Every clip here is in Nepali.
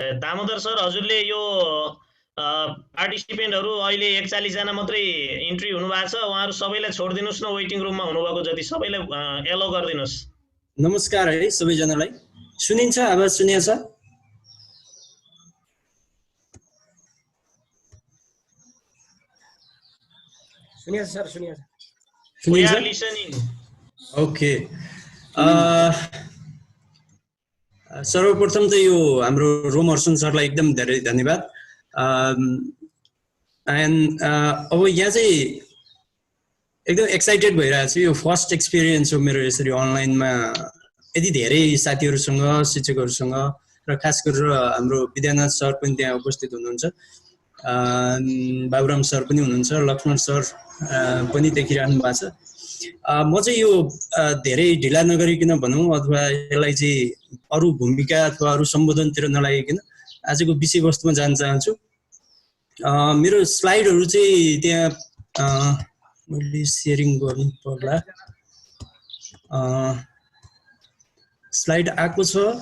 दामोदर सर, हजुरले यो पार्टिसिपेन्टहरू अहिले 41 जना मात्रै इन्ट्री हुनुभएको छ, उहाँहरू सबैलाई छोडिदिनुस् न, वेटिङ रुममा हुनुभएको जति सबैलाई एलो गरिदिनुस्। नमस्कार है सबैजनालाई। सुनिन्छ? आवाज सुनिन्छ? सुनिन्छ सर, सुनिन्छ। We are listening. ओके। सर्वप्रथम त यो हाम्रो रोमहर्सन सरलाई एकदम धेरै धन्यवाद। एन्ड अब यहाँ चाहिँ एकदम एक्साइटेड भइरहेको छु। यो फर्स्ट एक्सपिरियन्स हो मेरो यसरी अनलाइनमा यति धेरै साथीहरूसँग, शिक्षकहरूसँग र खास गरेर हाम्रो विद्यानाथ सर पनि त्यहाँ उपस्थित हुनुहुन्छ, बाबुराम सर पनि हुनुहुन्छ, लक्ष्मण सर पनि देखिरहनु भएको छ। म चाहिँ यो धेरै ढिला नगरिकन भनौँ अथवा यसलाई चाहिँ अरू भूमिका अथवा अरू सम्बोधनतिर नलागिकन आजको विषयवस्तुमा जान चाहन्छु। मेरो स्लाइडहरू चाहिँ त्यहाँ मैले सेयरिङ गर्नु पर्ला। स्लाइड आएको छ?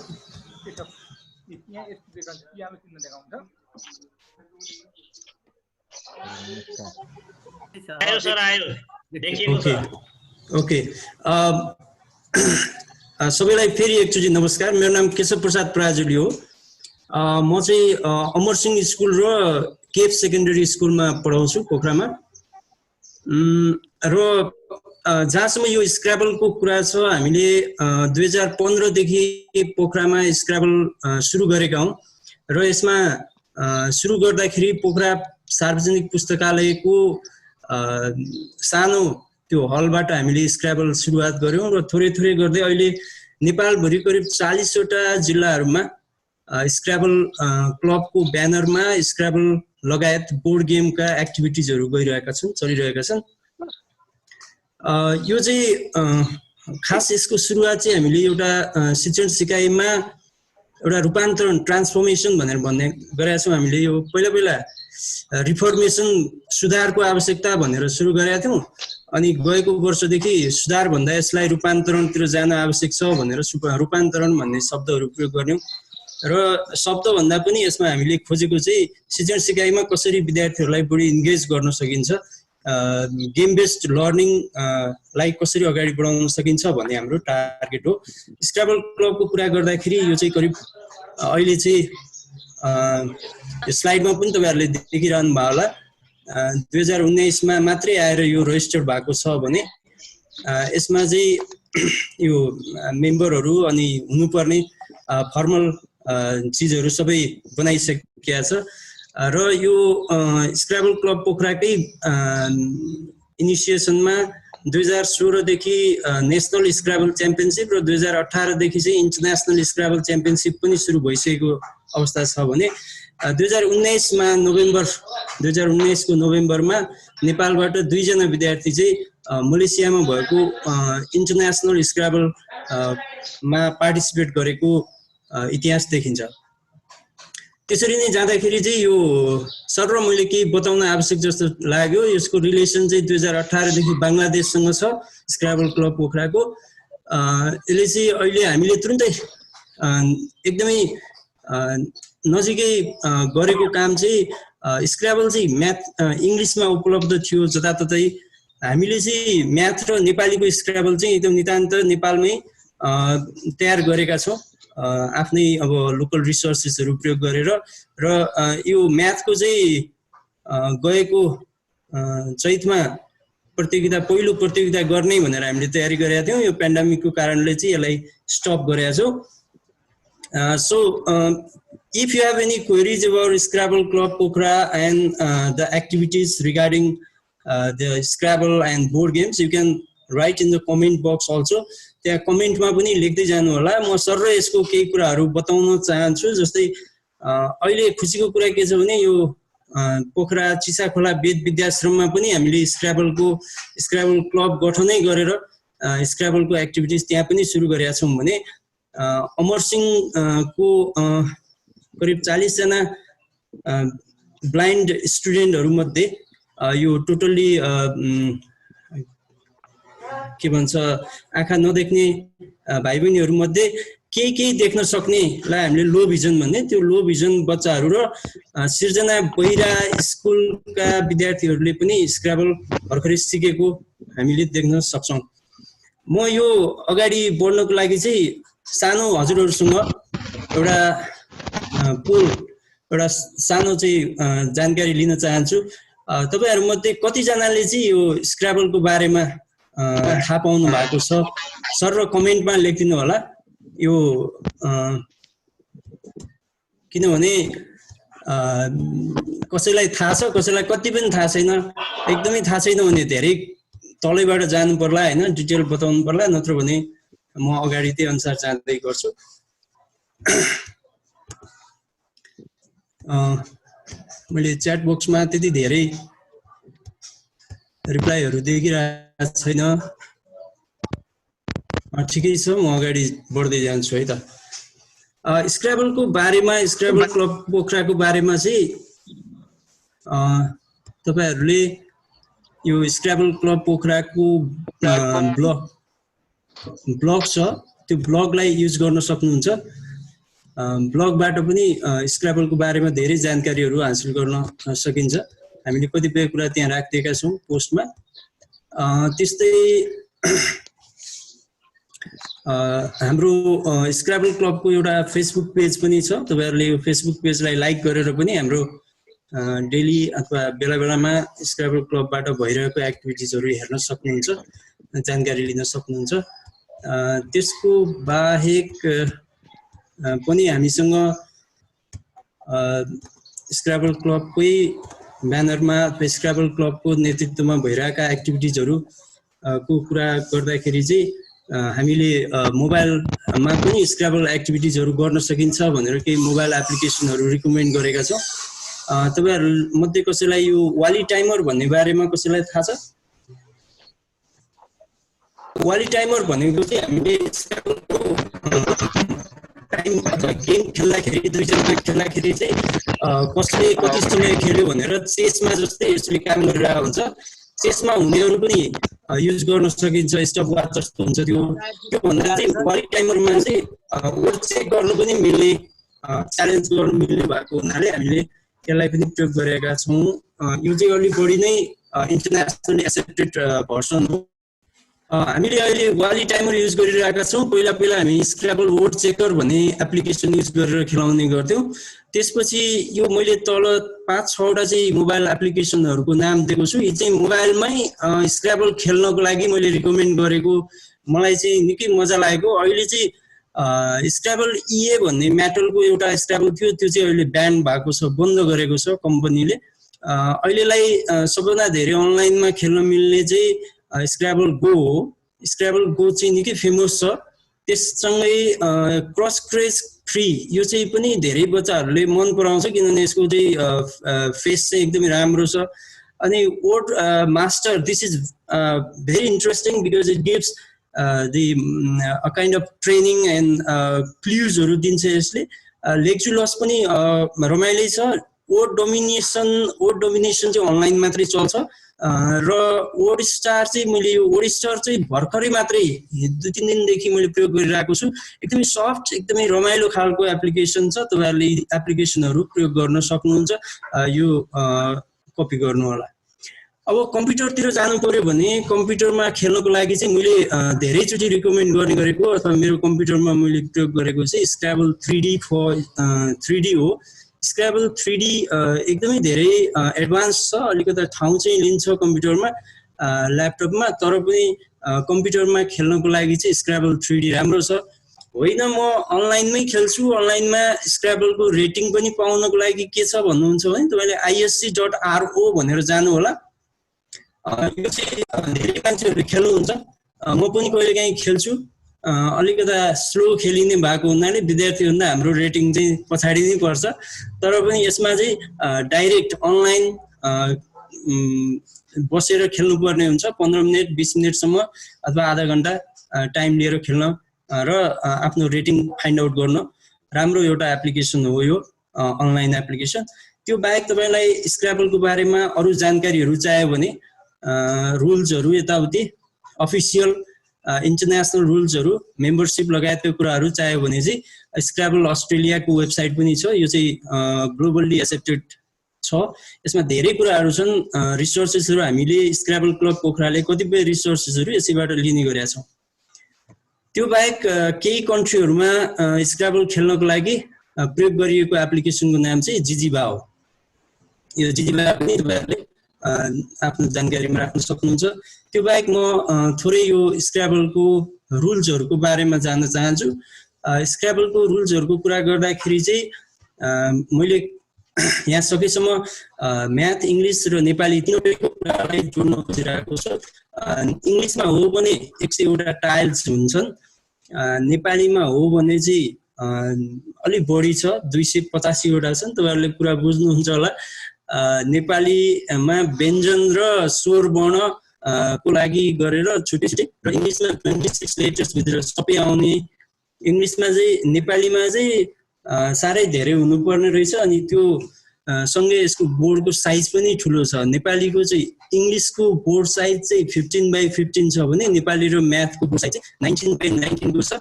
आयो सर, आयो, देखिएको छ। ओके। सबैलाई फेरि एकचोटि नमस्कार। मेरो नाम केशव प्रसाद पराजुली हो। म चाहिँ अमरसिंह स्कुल र केफ सेकेन्डरी स्कुलमा पढाउँछु पोखरामा। र जहाँसम्म यो स्क्र्याबलको कुरा छ, हामीले 2015 देखि पोखरामा स्क्र्याबल सुरु गरेका हौँ र यसमा सुरु गर्दाखेरि पोखरा सार्वजनिक पुस्तकालयको सानो त्यो हलबाट हामीले स्क्र्याबल सुरुवात गऱ्यौँ र थोरै थोरै गर्दै अहिले नेपालभरि करिब 40 वटा जिल्लाहरूमा स्क्र्याबल क्लबको ब्यानरमा स्क्र्याबल लगायत बोर्ड गेमका एक्टिभिटिजहरू गइरहेका छन्, चलिरहेका छन्। यो चाहिँ खास यसको सुरुवात चाहिँ हामीले एउटा शिक्षण सिकाइमा एउटा रूपान्तरण, ट्रान्सफर्मेसन भनेर भन्ने गरेका छौँ। हामीले यो पहिला रिफर्मेसन, सुधारको आवश्यकता भनेर सुरु गरेका थियौँ। अनि गएको वर्षदेखि सुधार भन्दा यसलाई रूपान्तरणतिर जान आवश्यक छ भनेर रूपान्तरण भन्ने शब्दहरू प्रयोग गर्यौँ। र शब्दभन्दा पनि यसमा हामीले खोजेको चाहिँ शिक्षण सिकाइमा कसरी विद्यार्थीहरूलाई बढी इन्गेज गर्न सकिन्छ, गेम बेस्ड लर्निङ लाई कसरी अगाडि बढाउन सकिन्छ भन्ने हाम्रो टार्गेट हो। स्क्र्याबल क्लबको कुरा गर्दाखेरि यो चाहिँ करिब अहिले चाहिँ यो स्लाइडमा पनि तपाईँहरूले देखिरहनु भयो होला, 2019 मा मात्रै आएर यो रजिस्टर्ड भएको छ भने यसमा चाहिँ यो मेम्बरहरू अनि हुनुपर्ने फर्मल चिजहरू सबै बनाइसकेका छ। र यो स्क्र्याबल क्लब पोखराकै इनिसिएसनमा 2016 देखि नेसनल स्क्र्याबल च्याम्पियनसिप र 2018 देखि चाहिँ इन्टरनेसनल स्क्र्याबल च्याम्पियनसिप पनि सुरु भइसकेको अवस्था छ भने 2019 को नोभेम्बरमा नेपालबाट 2 जना विद्यार्थी चाहिँ मलेसियामा भएको इन्टरनेसनल स्क्र्याबल मा पार्टिसिपेट गरेको इतिहास देखिन्छ। त्यसरी नै जाँदाखेरि चाहिँ यो सर र मैले केही बताउन आवश्यक जस्तो लाग्यो। यसको रिलेसन चाहिँ 2018 देखि बङ्गलादेशसँग छ स्क्र्याबल क्लब पोखराको। यसले चाहिँ अहिले हामीले तुरुन्तै एकदमै नजिकै गरेको काम चाहिँ स्क्र्याबल चाहिँ म्याथ इङ्ग्लिसमा उपलब्ध थियो जताततै। हामीले चाहिँ म्याथ र नेपालीको स्क्र्याबल चाहिँ एकदम नितान्त नेपालमै तयार गरेका छौँ, आफ्नै अब लोकल रिसोर्सेसहरू प्रयोग गरेर। र यो म्याथको चाहिँ गएको चैतमा प्रतियोगिता, पहिलो प्रतियोगिता गर्ने भनेर हामीले तयारी गरेका थियौँ। यो पेन्डेमिकको कारणले चाहिँ यसलाई स्टप गरेका छौँ। So if you have any queries about Scrabble Club Pokhara and the activities regarding the Scrabble and board games, you can write in the comment box also. त्यहाँ कमेन्टमा पनि लेख्दै जानु होला। म सर र यसको केही कुराहरू बताउन चाहन्छु। जस्तै अहिले खुसीको कुरा के छ भने यो पोखरा चिसाखोला वेद विद्याश्रममा पनि हामीले स्क्र्याबल क्लब गठनै गरेर स्क्र्याबलको एक्टिभिटिज त्यहाँ पनि सुरु गरेका छौँ भने अमरसिंह को करिब 40 जना ब्लाइन्ड स्टुडेन्टहरू मध्ये यो टोटल्ली के भन्छ आँखा नदेख्ने भाइ बहिनीहरू मध्ये केही देख्न सक्नेलाई हामीले लो भिजन भन्ने, त्यो लो भिजन बच्चाहरू र सिर्जना बहिरा स्कुलका विद्यार्थीहरूले पनि स्क्राबल भर्खरै सिकेको हामीले देख्न सक्छौँ। म यो अगाडि बढ्नको लागि चाहिँ सानो हजुरहरूसँग एउटा एउटा सानो चाहिँ जानकारी लिन चाहन्छु। तपाईहरुमध्ये कतिजनाले चाहिँ यो स्क्राबलको बारेमा थाहा पाउनु भएको छ सर र कमेन्टमा लेखिदिनु होला। यो किनभने कसैलाई थाहा छ, कसैलाई कति पनि थाहा छैन। एकदमै थाहा छैन भने धेरै तलैबाट जानु पर्ला हैन, डिटेल बताउनु पर्ला, नत्र भने म अगाडि त्यही अनुसार जाँदै गर्छु। मैले च्याट बक्समा त्यति धेरै रिप्लाईहरु देखिरहेको छैन। ठिकै छ, म अगाडि बढ्दै जान्छु है त। स्क्राबलको बारेमा, स्क्राबल क्लब पोखराको बारेमा चाहिँ तपाईहरुले यो स्क्राबल क्लब पोखराको ब्लग छ, त्यो ब्लगलाई युज गर्न सक्नुहुन्छ। ब्लगबाट पनि स्क्राबलको बारेमा धेरै जानकारीहरू हासिल गर्न सकिन्छ। हामीले कतिपय कुरा त्यहाँ राखिदिएका छौँ पोस्टमा। त्यस्तै हाम्रो स्क्राबल क्लबको एउटा फेसबुक पेज पनि छ। तपाईहरुले यो फेसबुक पेजलाई लाइक गरेर पनि हाम्रो डेली अथवा बेला बेलामा स्क्राबल क्लबबाट भइरहेको एक्टिभिटिजहरू हेर्न सक्नुहुन्छ, जानकारी लिन सक्नुहुन्छ। त्यसको बाहेक पनि हामीसँग स्क्राबल क्लबकै ब्यानरमा स्क्राबल क्लबको नेतृत्वमा भइरहेका एक्टिभिटिजहरू को कुरा गर्दाखेरि चाहिँ हामीले मोबाइलमा पनि स्क्राबल एक्टिभिटिजहरू गर्न सकिन्छ भनेर केही मोबाइल एप्लिकेसनहरू रिकमेन्ड गरेका छौँ। तपाईहरु मध्ये कसैलाई यो वाली टाइमर भन्ने बारेमा कसैलाई थाहा छ? वाली टाइमर भनेको चाहिँ हामीले स्क्राबलको टाइम अथवा गेम खेल्दाखेरि, दुईजनाले खेल्दाखेरि चाहिँ कसले कति समय खेल्यो भनेर चेसमा जस्तै यसले काम गरिरहेको हुन्छ। चेसमा हुनेहरू पनि युज गर्न सकिन्छ, स्टप वाच जस्तो हुन्छ त्यो। त्योभन्दा चाहिँ वाली टाइमरमा चाहिँ ओड चेक गर्नु पनि मिल्ने, च्यालेन्ज गर्नु मिल्ने भएको हुनाले हामीले त्यसलाई पनि प्रयोग गरेका छौँ। यो चाहिँ अलि बढी नै इन्टरनेसनली एक्सेप्टेड भर्सन हो। हामीले अहिले वाली टाइमर युज गरिरहेका छौँ। पहिला हामी स्क्राबल वर्ड चेकर भन्ने एप्लिकेसन युज गरेर खेलाउने गर्थ्यौँ। त्यसपछि यो मैले तल 5-6 वटा चाहिँ मोबाइल एप्लिकेसनहरूको नाम दिएको छु। यी चाहिँ मोबाइलमै स्क्राबल खेल्नको लागि मैले रिकमेन्ड गरेको, मलाई चाहिँ निकै मजा लागेको। अहिले चाहिँ स्क्राबल EA भन्ने म्याटलको एउटा स्क्राबल थियो, त्यो चाहिँ अहिले ब्यान भएको छ, बन्द गरेको छ कम्पनीले। अहिलेलाई सबभन्दा धेरै अनलाइनमा खेल्न मिल्ने चाहिँ स्क्राबल गो हो। स्क्राबल गो चाहिँ निकै फेमस छ। त्यससँगै क्रस क्रेज फ्री, यो चाहिँ पनि धेरै बच्चाहरूले मन पराउँछ किनभने यसको चाहिँ फेस चाहिँ एकदमै राम्रो छ। अनि word master, this is very interesting because it gives a kind of training and क्लुजहरू दिन्छ यसले। लेक्चुलस पनि रमाइलो छ। वर्ड डोमिनेसन चाहिँ अनलाइन मात्रै चल्छ र वर्ड स्टार चाहिँ मैले यो वर्ड स्टार चाहिँ भर्खरै मात्रै 2-3 दिनदेखि मैले प्रयोग गरिरहेको छु। एकदमै सफ्ट, एकदमै रमाइलो खालको एप्लिकेसन छ। तपाईहरुले एप्लिकेसनहरू प्रयोग गर्न सक्नुहुन्छ, यो कपी गर्नु होला। अब कम्प्युटरतिर जानु पर्यो भने कम्प्युटरमा खेल्नको लागि चाहिँ मैले धेरैचोटि रिकमेन्ड गर्ने गरेको अथवा मेरो कम्प्युटरमा मैले प्रयोग गरेको चाहिँ स्क्राबल 3D हो। स्क्राबल 3D एकदमै धेरै एडभान्स छ। अलिकति ठाउँ चाहिँ लिन्छ कम्प्युटरमा, ल्यापटपमा, तर पनि कम्प्युटरमा खेल्नको लागि चाहिँ स्क्राबल 3D राम्रो छ। होइन म अनलाइनमै खेल्छु, अनलाइनमा स्क्राबलको रेटिङ पनि पाउनको लागि के छ भन्नुहुन्छ भने तपाईले isc.ro भनेर जानु होला। यो चाहिँ धेरै मान्छेहरूले खेल्नुहुन्छ, म पनि कहिलेकाहीँ खेल्छु। अलिकता स्लो खेलिने भएको हुनाले विद्यार्थीभन्दा हाम्रो रेटिङ चाहिँ पछाडि नै पर्छ। तर पनि यसमा चाहिँ डाइरेक्ट अनलाइन बसेर खेल्नुपर्ने हुन्छ। 15 मिनट 20 मिनटसम्म अथवा आधा घन्टा टाइम लिएर खेल्न र आफ्नो रेटिङ फाइन्ड आउट गर्न राम्रो एउटा एप्लिकेसन हो यो अनलाइन एप्लिकेसन। त्यो बाहेक तपाईलाई स्क्राबलको बारेमा अरू जानकारीहरू चाहियो भने रुल्सहरू यताउति अफिसियल इन्टरनेसनल रुल्सहरू मेम्बरसिप लगायतका कुराहरू चाहियो भने चाहिँ स्क्र्याबल अस्ट्रेलियाको वेबसाइट पनि छ। यो चाहिँ ग्लोबल्ली एक्सेप्टेड छ। यसमा धेरै कुराहरू छन्। रिसोर्सेसहरू हामीले स्क्र्याबल क्लब पोखराले कतिपय रिसोर्सेसहरू यसैबाट लिने गरेका छौँ। त्यो बाहेक केही कन्ट्रीहरूमा स्क्र्याबल खेल्नको लागि प्रयोग गरिएको एप्लिकेसनको नाम चाहिँ जिजिबा हो। यो जिजिबा पनि तपाईँहरूले आफ्नो जानकारीमा राख्न सक्नुहुन्छ। त्यो बाहेक म थोरै यो स्क्र्याबलको रुल्सहरूको बारेमा जान्न चाहन्छु। स्क्र्याबलको रुल्सहरूको कुरा गर्दाखेरि चाहिँ मैले यहाँ सकेसम्म म्याथ, इङ्ग्लिस र नेपाली तीनवटैको कुरालाई जोड्न खोजिरहेको छु। इङ्ग्लिसमा हो भने 100वटा टाइल्स हुन्छन्। नेपालीमा हो भने चाहिँ अलिक बढी छ, 285वटा छन्। तपाईँहरूले कुरा बुझ्नुहुन्छ होला। नेपालीमा व्यञ्जन र स्वर वर्ण को लागि गरेर छुट्टै छुट्टै र इङ्ग्लिसमा 26 लेटर्स भित्र सबै आउने। इङ्ग्लिसमा चाहिँ नेपालीमा चाहिँ साह्रै धेरै हुनुपर्ने रहेछ। अनि त्यो सँगै यसको बोर्डको साइज पनि ठुलो छ। नेपालीको चाहिँ इङ्ग्लिसको बोर्ड साइज चाहिँ 15x15 छ भने नेपाली र म्याथको बोर्ड साइज चाहिँ 19x19 को छ।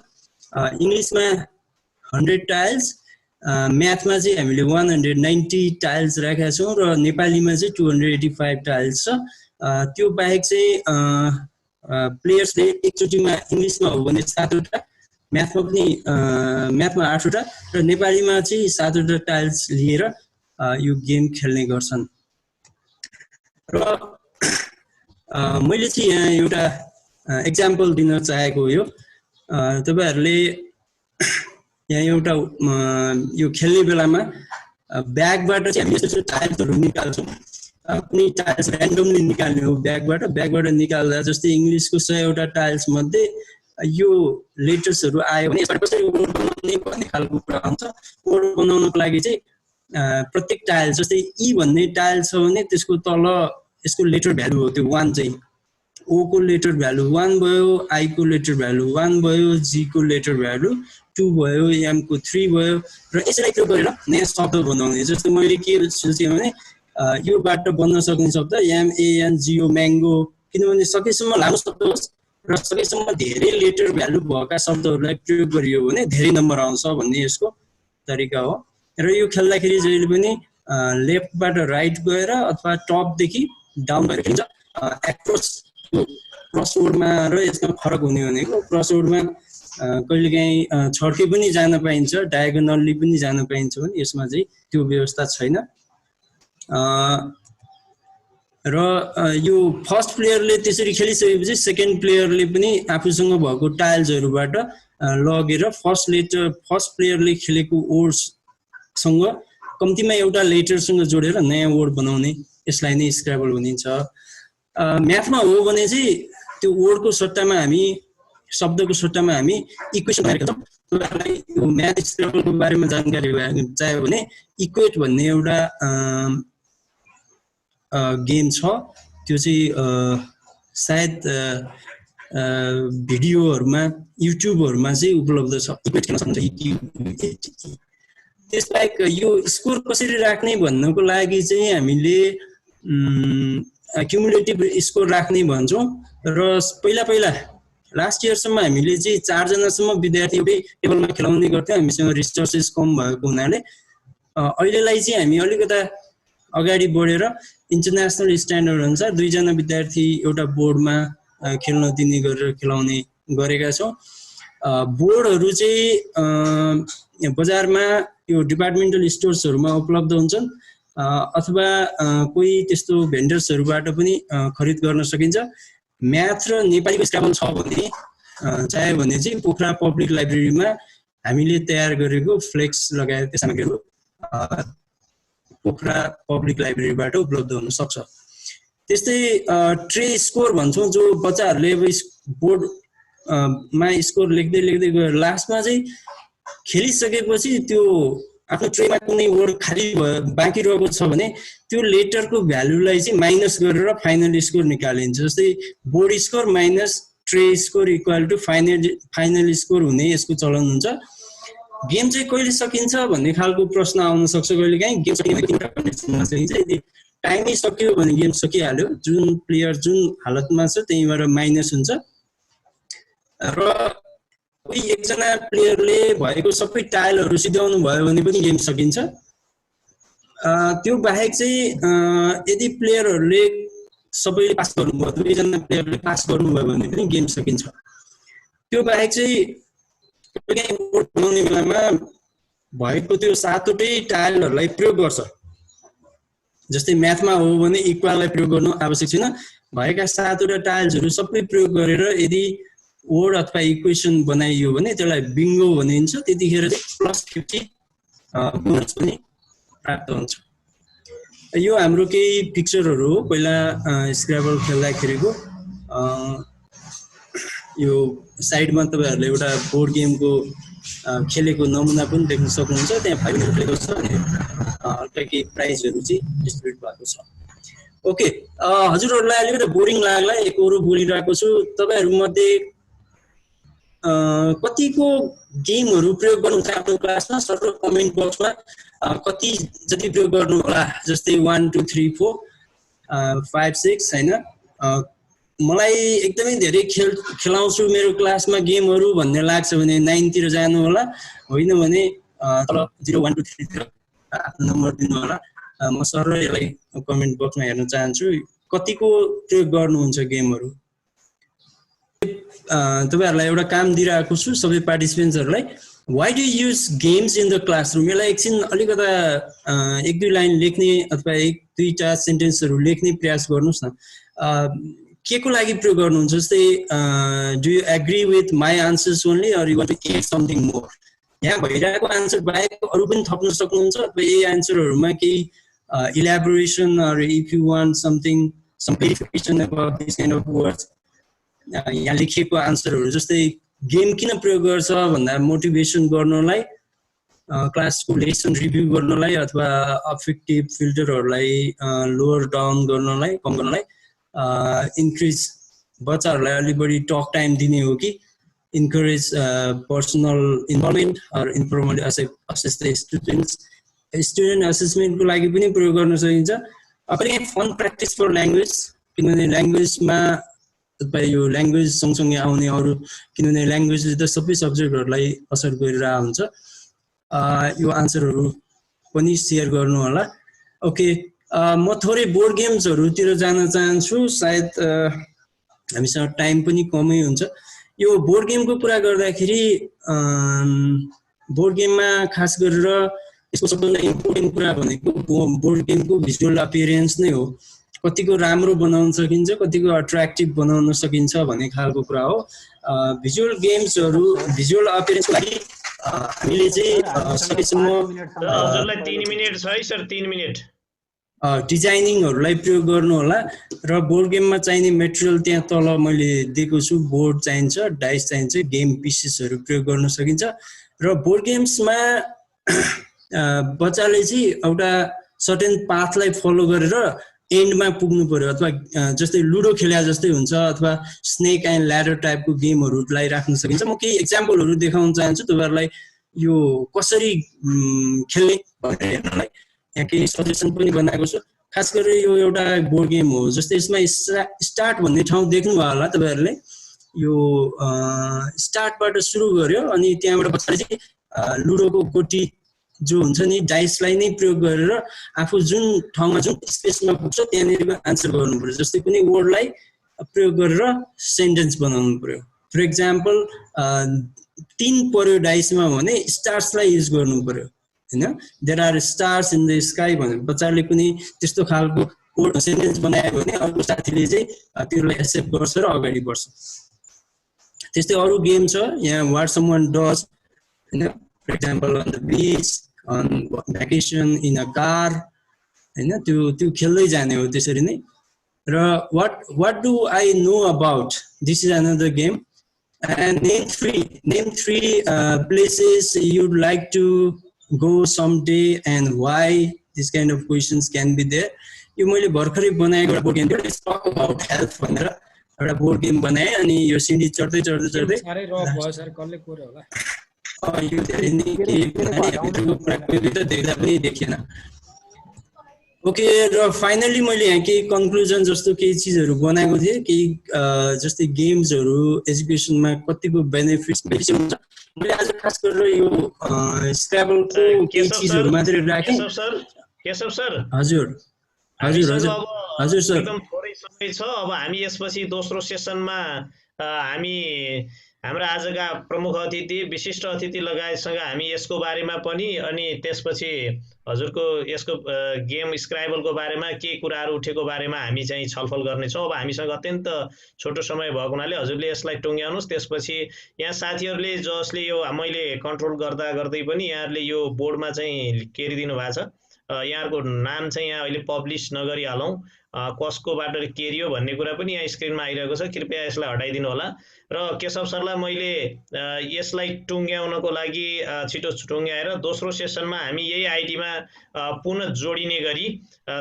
इङ्ग्लिसमा 100 टाइल्स, म्याथमा चाहिँ हामीले 190 टाइल्स राखेका छौँ र नेपालीमा चाहिँ 285 टाइल्स छ। त्यो बाहेक चाहिँ प्लेयर्सले एकचोटिमा इङ्ग्लिसमा हो भने 7वटा, म्याथमा पनि म्याथमा 8वटा र नेपालीमा चाहिँ 7वटा टाइल्स लिएर यो गेम खेल्ने गर्छन्। र मैले चाहिँ यहाँ एउटा एक्जाम्पल दिन चाहेको हो। तपाईँहरूले यहाँ एउटा यो खेल्ने बेलामा ब्यागबाट चाहिँ हामी यस्तो टाइल्सहरू निकाल्छौँ। कुनै टाइल्स ऱ्यान्डमली निकाल्ने हो ब्यागबाट निकाल्दा जस्तै इङ्ग्लिसको 100वटा टाइल्स मध्ये यो लेटर्सहरू आयो भने यसबाट कसरी वर्ड बनाउने भन्ने खालको कुरा हुन्छ। वर्ड बनाउनको लागि चाहिँ प्रत्येक टाइल जस्तै ई भन्ने टाइल छ भने त्यसको तल यसको लेटर भ्यालु हो। त्यो 1 चाहिँ ओ को लेटर भ्यालु 1 भयो, आई को लेटर भ्यालु 1 भयो, जी को लेटर भ्यालु 2 भयो, एम को 3 भयो र यसरी प्रयोग गरेर नयाँ शब्द बनाउने। जस्तो मैले के सोचेँ भने योबाट बन्न सक्ने शब्द MANGO म्याङ्गो, किनभने सकेसम्म लामो शब्द होस् र सकेसम्म धेरै लेटर भ्यालु भएका शब्दहरूलाई प्रयोग गरियो भने धेरै नम्बर आउँछ भन्ने यसको तरिका हो। र यो खेल्दाखेरि जहिले पनि लेफ्टबाट राइट गएर अथवा टपदेखि डाउन गएर खेल्छ। एक्रस क्रसवर्डमा र यसमा फरक हुने भनेको क्रसवर्डमा कहिलेकाहीँ छड्के पनि जान पाइन्छ, डायगोनल्ली पनि जान पाइन्छ भने यसमा चाहिँ त्यो व्यवस्था छैन। र यो फर्स्ट प्लेयरले त्यसरी खेलिसकेपछि सेकेन्ड प्लेयरले पनि आफूसँग भएको टाइल्सहरूबाट लगेर फर्स्ट प्लेयरले खेलेको वर्ड्ससँग कम्तीमा एउटा लेटरसँग जोडेर नयाँ वर्ड बनाउने, यसलाई नै स्क्र्याबल भनिन्छ। म्याथमा हो भने चाहिँ त्यो वर्डको सट्टामा हामी शब्दको सट्टामा हामी इक्वेसन गरेका छौँ। तपाईँहरूलाई यो म्याथ स्क्र्याबलको बारेमा जानकारी चाहियो भने इक्वेट भन्ने एउटा गेम छ। त्यो चाहिँ सायद भिडियोहरूमा युट्युबहरूमा चाहिँ उपलब्ध छ। इक्वेट खेल्न सक्नुहुन्छ। त्यसबाहेक यो स्कोर कसरी राख्ने भन्नको लागि चाहिँ हामीले क्युमुलेटिभ स्कोर राख्ने भन्छौँ। र पहिला लास्ट इयरसम्म हामीले चाहिँ 4 जनासम्म विद्यार्थी एउटै टेबलमा खेलाउने गर्थ्यौँ। हामीसँग रिसोर्सेस कम भएको हुनाले अहिलेलाई चाहिँ हामी अलिकता अगाडि बढेर इन्टरनेसनल स्ट्यान्डर्ड अनुसार 2 जना विद्यार्थी एउटा बोर्डमा खेल्न दिने गरेर खेलाउने गरेका छौँ। बोर्डहरू चाहिँ बजारमा यो डिपार्टमेन्टल स्टोर्सहरूमा उपलब्ध हुन्छन् अथवा कोही त्यस्तो भेन्डर्सहरूबाट पनि खरिद गर्न सकिन्छ। म्याथ र नेपालीको स्क्र्याबल छ भने चाह्यो भने चाहिँ पोखरा पब्लिक लाइब्रेरीमा हामीले तयार गरेको फ्लेक्स लगायतका सामग्रीहरू पोखरा पब्लिक लाइब्रेरीबाट उपलब्ध हुन सक्छ। त्यस्तै ट्रे स्कोर भन्छौँ, जो बच्चाहरूले अब बोर्डमा स्कोर लेख्दै गएर लास्टमा चाहिँ खेलिसकेपछि त्यो आफ्नो ट्रेमा कुनै वर्ड खाली बाँकी रहेको छ भने त्यो लेटरको भ्यालुलाई चाहिँ माइनस गरेर फाइनल स्कोर निकालिन्छ। जस्तै board score minus tray score equal to final score हुने यसको चलन हुन्छ। गेम चाहिँ कहिले सकिन्छ भन्ने खालको प्रश्न आउन सक्छ कहिलेकाहीँ। गेम सकिन्छ, यदि टाइमै सक्यो भने गेम सकिहाल्यो। जुन प्लेयर जुन हालतमा छ त्यहीँबाट माइनस हुन्छ र कोही एकजना प्लेयरले भएको सबै टाइलहरू सिध्याउनु भयो भने पनि गेम सकिन्छ। त्यो बाहेक चाहिँ यदि प्लेयरहरूले सबैले पास गर्नुभयो, दुईजना प्लेयरले पास गर्नुभयो भने पनि गेम सकिन्छ। त्यो बाहेक चाहिँ बोर्ड बनाउने बेलामा भएको त्यो 7वटै टाइलहरूलाई प्रयोग गर्छ। जस्तै म्याथमा हो भने इक्वललाई प्रयोग गर्नु आवश्यक छैन, भएका 7वटा टाइल्सहरू सबै प्रयोग गरेर यदि वर्ड अथवा इक्वेसन बनाइयो भने त्यसलाई बिङ्गो भनिन्छ। त्यतिखेर चाहिँ +50 बोनस पनि प्राप्त हुन्छ। यो हाम्रो केही पिक्चरहरू हो पहिला स्क्र्याबल खेल्दाखेरिको। यो साइडमा तपाईँहरूले एउटा बोर्ड गेमको खेलेको नमुना पनि देख्न सक्नुहुन्छ। त्यहाँ फाइलहरू दिएको छ अनि हल्का केही प्राइजहरू चाहिँ डिस्ट्रिब्युट भएको छ। ओके, हजुरहरूलाई अलिकति बोरिङ लाग्ला एकहोरो बोलिरहेको छु। तपाईँहरूमध्ये कतिको गेमहरू प्रयोग गर्नुहुन्छ आफ्नो क्लासमा? सर्ट कमेन्ट बक्समा कति जति प्रयोग गर्नु होला, जस्तै 1 2 3 4 5 6 होइन। मलाई एकदमै धेरै खेलाउँछु मेरो क्लासमा गेमहरू भन्ने लाग्छ भने 9 तिर जानु होला, होइन भने तल 0 1 2 3 तिर आफ्नो नम्बर दिनु होला। म सर यसलाई कमेन्ट बक्समा हेर्न चाहन्छु कतिको प्रयोग गर्नुहुन्छ गेमहरू। तपाईहरुलाई एउटा काम दिइरहेको छु सबै पार्टिसिपेन्ट्सहरुलाई। Why do you use games in the classroom? यसलाई एकछिन अलिकता 1-2 लाइन लेख्ने अथवा 1-2टा सेन्टेन्सहरु लेख्ने प्रयास गर्नुस् न। के को लागि प्रयोग गर्नुहुन्छ? जस्तै do you agree with my answers only or you want to add something more? यहाँ भइरहेको आन्सर बाहेक अरु पनि थप्न सक्नुहुन्छ अथवा यही आन्सरहरुमा केही elaboration or if you want something some clarification about these kind of words यहाँ लेखिएको आन्सरहरु जस्तै गेम किन प्रयोग गर्छ भन्दा मोटिभेसन गर्नलाई, क्लासको लेसन रिभ्यू गर्नलाई अथवा अफेक्टिभ फिल्टरहरुलाई लोअर डाउन गर्नलाई, कम गर्नलाई, इन्क्रिज बच्चाहरुलाई अलि बढी टक टाइम दिने हो कि encourage personal involvement or informal student assessment को लागि पनि प्रयोग गर्न सकिन्छ। अब यहाँ फन प्र्याक्टिस फर ल्याङ्ग्वेज, किनभने ल्याङ्ग्वेजमा यो ल्याङ्ग्वेज सँगसँगै आउने अरु किनभने ल्याङ्ग्वेजले त सबै सब्जेक्टहरुलाई असर गरिरहेको हुन्छ। यो आन्सरहरु पनि शेयर गर्नु होला। ओके, म थोरै बोर्ड गेम्सहरुतिर जान चाहन्छु, सायद हामीसँग टाइम पनि कमै हुन्छ। यो बोर्ड गेमको कुरा गर्दाखेरि बोर्ड गेममा खास गरेर यसको सबभन्दा इम्पोर्टेन्ट कुरा भनेको बोर्ड गेमको भिजुअल अपियरेन्स नै हो। कतिको राम्रो बनाउन सकिन्छ, कतिको अट्र्याक्टिभ बनाउन सकिन्छ भन्ने खालको कुरा हो। भिजुअल गेम्सहरु भिजुअल अपियरेन्सको लागि हामीले चाहिँ सकेसम्म हजुरलाई 3 मिनेट छ है सर, 3 मिनेट डिजाइनिङहरुलाई प्रयोग गर्नु होला। र बोर्ड गेममा चाहिने मेटेरियल त्यहाँ तल मैले दिएको छु, बोर्ड चाहिन्छ, डाइस चाहिन्छ, गेम पिसेसहरु प्रयोग गर्न सकिन्छ। र बोर्ड गेम्समा बच्चाले चाहिँ एउटा सर्टेन पाथलाई फलो गरेर एन्डमा पुग्नु पर्यो, अथवा जस्तै लुडो खेल्या जस्तै हुन्छ अथवा स्नेक एन्ड ल्याडर टाइपको गेमहरुलाई राख्न सकिन्छ। म केही एक्जाम्पलहरु देखाउन चाहन्छु तपाईहरुलाई यो कसरी खेल्ने भनेर हेर्नलाई। यहाँ केही सजेसन पनि बनाएको छु। खास गरी यो एउटा बोर्ड गेम हो, जस्तै यसमा स्टार्ट भन्ने ठाउँ देख्नु भयो होला तपाईहरुले। यो स्टार्टबाट सुरु गर्यो अनि त्यहाँबाट बच्चाले चाहिँ लुडोको गोटी जो हुन्छ नि डाइसलाई नै प्रयोग गरेर आफू जुन ठाउँमा जुन स्पेसमा पुग्छ त्यहाँनिर आन्सर गर्नु पर्यो। जस्तै कुनै वर्डलाई प्रयोग गरेर सेन्टेन्स बनाउनु पर्यो। फर एक्जाम्पल 3 पर्यो डाइसमा भने स्टार्सलाई युज गर्नु पर्यो, हैन? There are stars in the sky भने बच्चाले कुनै त्यस्तो खालको सेन्टेन्स बनायो भने अर्को साथीले चाहिँ त्यसलाई एक्सेप्ट गर्छ र अगाडि बढ्छ। त्यस्तै अरु गेम छ यहाँ व्हाट समवन डज, हैन? For example on the beach, on vacation, in a car, हैन? त्यो खेल्दै जाने हो त्यसरी नै। र what do I know about, this is another game, and name three places you'd like to go someday and why, this kind of questions can be there। यो मैले भर्खरै बनाएको एउटा बोर्ड गेम थियो, let's talk about health भनेर एउटा बोर्ड गेम बनाए। अनि यो सिडी चढ्दै सारै रफ भयो सर, कसले कोर्यो होला। यो धेरै नै के भित्रको कुरा कोही भित्र देख्दा पनि देखिएन। ओके, र फाइनली मैले यहाँ केही कन्क्लुजन जस्तो केही चिजहरू बनाएको थिएँ, केही जस्तै गेम्सहरू एजुकेसनमा कतिको बेनिफिट्स हुन्छ। मैले आज खास गरेर यो स्क्र्याबलको केही केशव सर चिजहरू मात्रै राखेँ। केशव सर हजुर हजुर हामीसँग हजुर अब हजुर सर। एकदम थोरै समय छ। अब हामी यसपछि दोस्रो सेसनमा हामी हाम्रा आजका प्रमुख अतिथि विशिष्ट अतिथि लगायतसँग हामी यसको बारेमा पनि अनि त्यसपछि हजुरको यसको गेम स्क्राइबलको बारेमा के कुराहरू उठेको बारेमा हामी चाहिँ छलफल गर्नेछौँ। अब हामीसँग अत्यन्त छोटो समय भएको हुनाले हजुरले यसलाई टुङ्ग्याउनुहोस्। त्यसपछि यहाँ साथीहरूले जसले यो मैले कन्ट्रोल गर्दा गर्दै पनि यहाँहरूले यो बोर्डमा चाहिँ केरिदिनु भएको छ। यहाँहरूको नाम चाहिँ यहाँ अहिले पब्लिस नगरिहालौँ। कसकोबाट केरियो भन्ने कुरा पनि यहाँ स्क्रिनमा आइरहेको छ। कृपया यसलाई हटाइदिनु होला। र केशव सरलाई मैले यसलाई टुङ्ग्याउनको लागि छिटो टुङ्ग्याएर दोस्रो सेसनमा हामी यही आइडीमा पुनः जोडिने गरी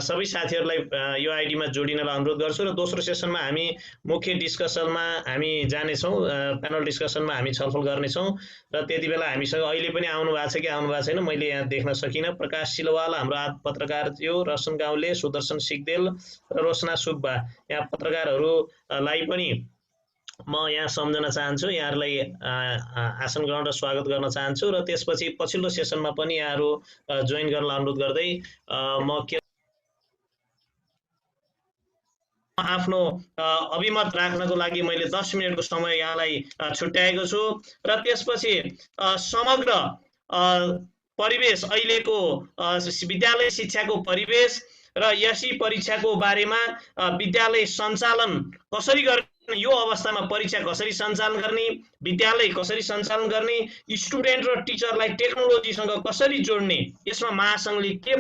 सबै साथीहरूलाई यो आइडीमा जोडिनलाई अनुरोध गर्छु। र दोस्रो सेसनमा हामी मुख्य डिस्कसनमा हामी जानेछौँ, प्यानल डिस्कसनमा हामी छलफल गर्नेछौँ। र त्यति बेला हामीसँग अहिले पनि आउनु भएको छ कि आउनु भएको छैन मैले यहाँ देख्न सकिनँ। प्रकाश सिलवाल हाम्रो पत्रकार थियो, रसन गाउँले, सुदर्शन सिगदेल र रोशना सुब्बा यहाँ पत्रकारहरूलाई पनि म यहाँ सम्झन चाहन्छु। यहाँहरूलाई आसन ग्रहण र स्वागत गर्न चाहन्छु। र त्यसपछि पछिल्लो सेसनमा पनि यहाँहरू जोइन गर्न अनुरोध गर्दै म आफ्नो अभिमत राख्नको लागि मैले 10 मिनटको समय यहाँलाई छुट्याएको छु। र त्यसपछि समग्र परिवेश अहिलेको विद्यालय शिक्षाको परिवेश र यसै परीक्षाको बारेमा विद्यालय सञ्चालन कसरी गर्ने, यो अवस्थामा परीक्षा कसरी सञ्चालन गर्ने, विद्यालय कसरी सञ्चालन गर्ने, स्टुडेन्ट र टिचरलाई टेक्नोलोजीसँग कसरी जोड्ने, यसमा महासङ्घले के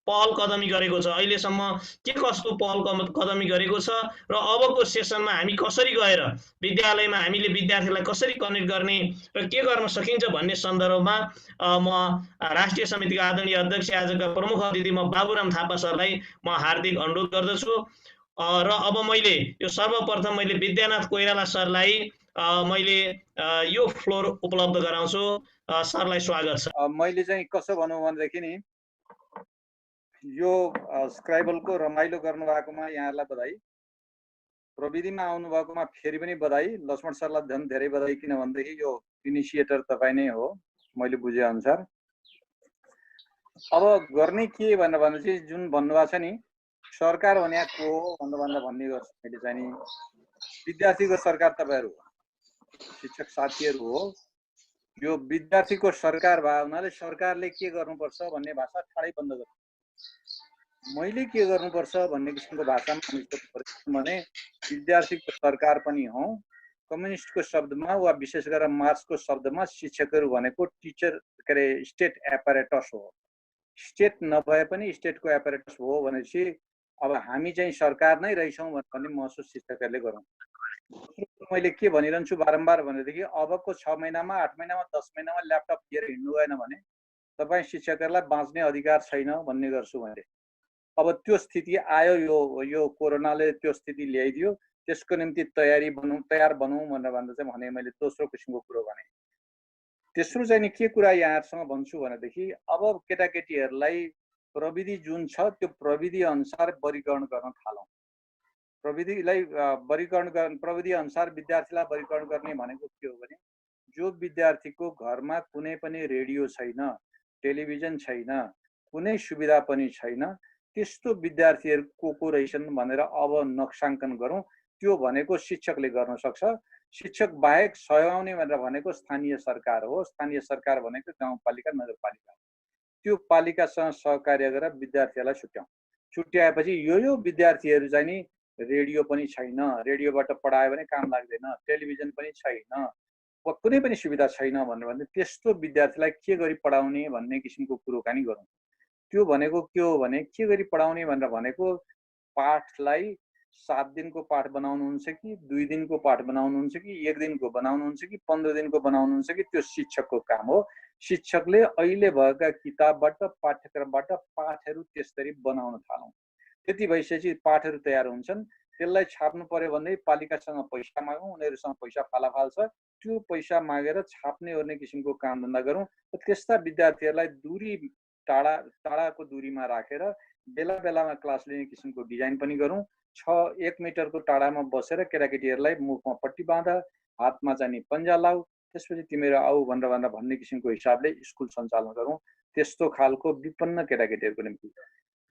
पहल कदमी गरेको छ, अहिलेसम्म के कस्तो पहल कदमी गरेको छ र अबको सेसनमा हामी कसरी गएर विद्यालयमा हामीले विद्यार्थीलाई कसरी कनेक्ट गर्ने र के गर्न सकिन्छ भन्ने सन्दर्भमा म राष्ट्रिय समितिका आदरणीय अध्यक्ष आजका प्रमुख अतिथि म बाबुराम थापा सरलाई म हार्दिक अनुरोध गर्दछु। र अब मैले यो सर्वप्रथम मैले विद्यानाथ कोइराला सरलाई मैले यो फ्लोर उपलब्ध गराउँछु। सरलाई स्वागत छ। मैले चाहिँ कसो भनौँ भनेदेखि नि यो स्क्राइबलको रमाइलो गर्नुभएकोमा यहाँहरूलाई बधाई, प्रविधिमा आउनुभएकोमा फेरि पनि बधाई। लक्ष्मण सरलाई झन् धेरै बधाई, किनभनेदेखि यो इनिसिएटर तपाईँ नै हो मैले बुझे अनुसार। अब गर्ने के भनेर भनेपछि जुन भन्नुभएको छ नि सरकार भने को हो भन्दा भन्ने गर्छु मैले चाहिँ नि विद्यार्थीको सरकार तपाईँहरू हो, शिक्षक साथीहरू हो। यो विद्यार्थीको सरकार भए हुनाले सरकारले के गर्नुपर्छ भन्ने भाषा ठाडै बन्द गर्छ। मैले के गर्नुपर्छ भन्ने किसिमको भाषामा हामी सोध्नुपर्छ भने विद्यार्थीको सरकार पनि हौ। कम्युनिस्टको शब्दमा वा विशेष गरेर मार्क्सको शब्दमा शिक्षकहरू भनेको टिचर के अरे स्टेट एपारेटस हो। स्टेट नभए पनि स्टेटको एपारेटस हो भनेपछि अब हामी चाहिँ सरकार नै रहेछौँ भन्ने महसुस शिक्षकहरूले गरौँ। मैले के भनिरहन्छु बारम्बार भनेदेखि अबको 6 महिनामा 8 महिनामा 10 महिनामा ल्यापटप लिएर हिँड्नु भएन भने तपाईँ शिक्षकहरूलाई बाँच्ने अधिकार छैन भन्ने गर्छु मैले। अब त्यो स्थिति आयो, यो कोरोनाले त्यो स्थिति ल्याइदियो। त्यसको निम्ति तयार बनौँ भनेर भन्दा चाहिँ भने मैले दोस्रो किसिमको कुरो भने। तेस्रो चाहिँ नि के कुरा यहाँहरूसँग भन्छु भनेदेखि अब केटाकेटीहरूलाई प्रविधि जुन छ त्यो प्रविधि अनुसार वर्गीकरण गर्न थालौँ। प्रविधिलाई प्रविधि अनुसार विद्यार्थीलाई वर्गीकरण गर्ने भनेको के हो भने जो विद्यार्थीको घरमा कुनै पनि रेडियो छैन, टेलिभिजन छैन, कुनै सुविधा पनि छैन, त्यस्तो विद्यार्थीहरू को रहेछन् भनेर अब नक्साङ्कन गरौँ। त्यो भनेको शिक्षकले गर्न सक्छ। शिक्षक बाहेक सहयाउने भनेर भनेको स्थानीय सरकार हो। स्थानीय सरकार भनेको गाउँपालिका नगरपालिका। त्यो पालिकासँग सहकार्य गरेर विद्यार्थीहरूलाई छुट्याउँ। छुट्याएपछि यो विद्यार्थीहरू चाहिँ नि रेडियो पनि छैन, रेडियोबाट पढायो भने काम लाग्दैन, टेलिभिजन पनि छैन, कुनै पनि सुविधा छैन भनेर भने त्यस्तो विद्यार्थीलाई के गरी पढाउने भन्ने किसिमको कुराकानी गरौँ। त्यो भनेको के हो भने के गरी पढाउने भनेर भनेको पाठलाई 7 दिनको पाठ बनाउनुहुन्छ कि 2 दिनको पाठ बनाउनुहुन्छ कि 1 दिनको बनाउनुहुन्छ कि 15 दिनको बनाउनुहुन्छ कि त्यो शिक्षकको काम हो। शिक्षकले अहिले भएका किताबबाट पाठ्यक्रमबाट पाठहरू त्यसरी बनाउन थालौँ। त्यति भइसकेपछि पाठहरू तयार हुन्छन्, त्यसलाई छाप्नु पर्यो भने पालिकासँग पैसा मागौँ, उनीहरूसँग पैसा फालाफाल छ, त्यो पैसा मागेर छाप्ने ओर्ने किसिमको कामधन्दा गरौँ। त्यस्ता विद्यार्थीहरूलाई दूरी टाढा टाढाको दूरीमा राखेर बेला बेलामा क्लास लिने किसिमको डिजाइन पनि गरौँ। 1 मिटरको टाढामा बसेर केटाकेटीहरूलाई मुखमा पट्टी बाँध, हातमा चाहिँ नि पन्जा लाऊ, त्यसपछि तिमीहरू आऊ भनेर भन्ने किसिमको हिसाबले स्कुल सञ्चालन गरौँ। त्यस्तो खालको विपन्न केटाकेटीहरूको निम्ति।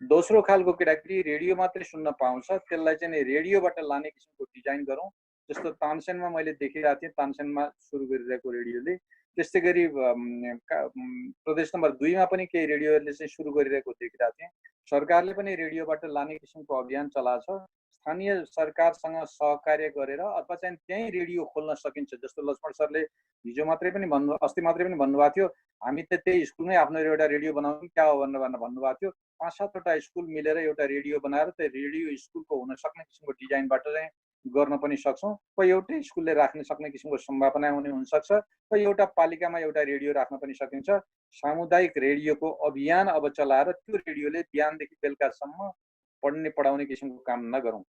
दोस्रो खालको केटाकेटी रेडियो मात्रै सुन्न पाउँछ, त्यसलाई चाहिँ रेडियोबाट लाने किसिमको डिजाइन गरौँ। जस्तो तानसेनमा मैले देखिरहेको थिएँ, तानसेनमा सुरु गरिरहेको रेडियोले। त्यस्तै गरी प्रदेश नम्बर 2 मा पनि केही रेडियोहरूले चाहिँ सुरु गरिरहेको देखिरहेको थिएँ। सरकारले पनि रेडियोबाट लाने किसिमको अभियान चलाएको छ। स्थानीय सरकारसँग सहकार्य गरेर अथवा चाहिँ त्यही रेडियो खोल्न सकिन्छ। जस्तो लक्ष्मण सरले हिजो मात्रै पनि अस्ति मात्रै पनि भन्नुभएको थियो, हामी त त्यही स्कुलमै आफ्नो एउटा रेडियो बनाउनु क्या हो भनेर भन्नुभएको थियो। 5-7वटा स्कुल मिलेर एउटा रेडियो बनाएर त्यो रेडियो स्कुलको हुन सक्ने किसिमको डिजाइनबाट चाहिँ गर्न पनि सक्छौँ। कोही एउटै स्कुलले राख्न सक्ने किसिमको सम्भावना हुनसक्छ, कोही एउटा पालिकामा एउटा रेडियो राख्न पनि सकिन्छ। सामुदायिक रेडियोको अभियान अब चलाएर त्यो रेडियोले बिहानदेखि बेलुकासम्म पढ्ने पढाउने किसिमको काम नगरौँ।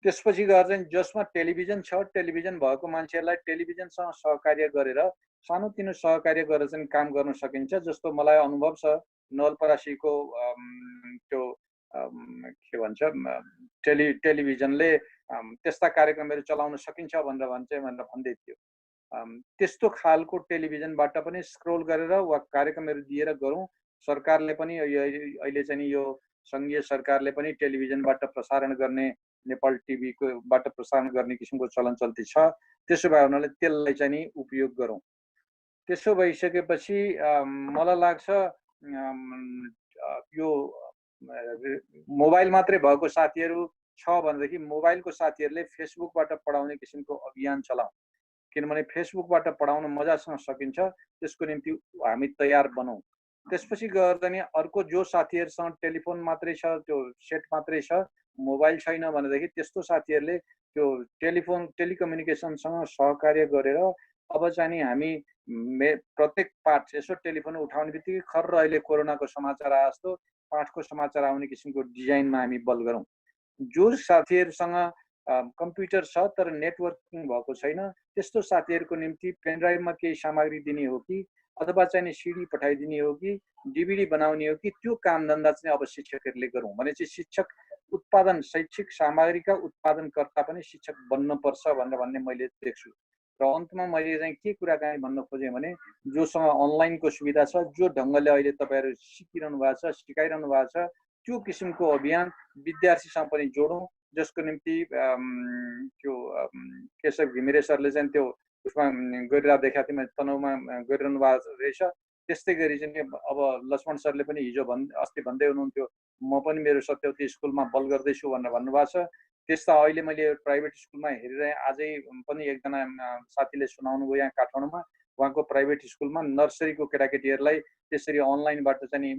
त्यसपछि गएर चाहिँ जसमा टेलिभिजन छ, टेलिभिजन भएको मान्छेहरूलाई टेलिभिजनसँग सहकार्य गरेर सानोतिनो सहकार्य गरेर चाहिँ काम गर्न सकिन्छ। जस्तो मलाई अनुभव छ नवलपरासीको त्यो के भन्छ टेलिभिजनले त्यस्ता कार्यक्रमहरू चलाउन सकिन्छ भनेर भन्दै थियो। त्यस्तो खालको टेलिभिजनबाट पनि स्क्रोल गरेर वा कार्यक्रमहरू दिएर गरौँ। सरकारले पनि अहिले चाहिँ यो सङ्घीय सरकारले पनि टेलिभिजनबाट प्रसारण गर्ने, नेपाल टिभीकोबाट प्रसारण गर्ने किसिमको चलन चल्ती छ। त्यसो भए हुनाले त्यसलाई चाहिँ नि उपयोग गरौँ। त्यसो भइसकेपछि मलाई लाग्छ यो मोबाइल मात्रै भएको साथीहरू छ भनेदेखि मोबाइलको साथीहरूले फेसबुकबाट पढाउने किसिमको अभियान चलाउँ। किनभने फेसबुकबाट पढाउन मजासँग सकिन्छ, त्यसको निम्ति हामी तयार बनौँ। त्यसपछि गएर चाहिँ अर्को जो साथीहरूसँग टेलिफोन मात्रै छ, त्यो सेट मात्रै छ, मोबाइल छैन भनेदेखि त्यस्तो साथीहरूले त्यो टेलिकम्युनिकेसनसँग सहकार्य गरेर अब चाहिँ नि हामी प्रत्येक पाठ यसो टेलिफोन उठाउने बित्तिकै खर्र अहिले कोरोनाको समाचार आए जस्तो पाठको समाचार आउने किसिमको डिजाइनमा हामी बल गरौँ। जो साथीहरूसँग कम्प्युटर छ तर नेटवर्किङ भएको छैन, त्यस्तो साथीहरूको निम्ति पेनड्राइभमा केही सामग्री दिने हो कि अथवा चाहिँ सिडी पठाइदिने हो कि डिभिडी बनाउने हो कि त्यो कामधन्दा चाहिँ अब शिक्षकहरूले गरौँ भने चाहिँ शिक्षक उत्पादन, शैक्षिक सामग्रीका उत्पादनकर्ता पनि शिक्षक बन्नुपर्छ भन्ने मैले देख्छु। र अन्तमा मैले चाहिँ के कुराकानी भन्न खोजेँ भने जोसँग अनलाइनको सुविधा छ, जो ढङ्गले अहिले तपाईँहरू सिकिरहनु भएको छ, सिकाइरहनु भएको छ, त्यो किसिमको अभियान विद्यार्थीसँग पनि जोडौँ। जसको निम्ति त्यो केशव घिमिरे सरले चाहिँ त्यो उसमा गरिरहेको देखाएको थिएँ, तनहुमा गरिरहनु भएको रहेछ। त्यस्तै गरी चाहिँ अब लक्ष्मण सरले पनि हिजो अस्ति भन्दै हुनुहुन्थ्यो, म पनि मेरो सत्यवती स्कुलमा बल गर्दैछु भनेर भन्नुभएको छ। त्यस्ता अहिले मैले प्राइभेट स्कुलमा हेरिरहेँ, आजै पनि एकजना साथीले सुनाउनु भयो यहाँ काठमाडौँमा, उहाँको प्राइभेट स्कुलमा नर्सरीको केटाकेटीहरूलाई त्यसरी अनलाइनबाट चाहिँ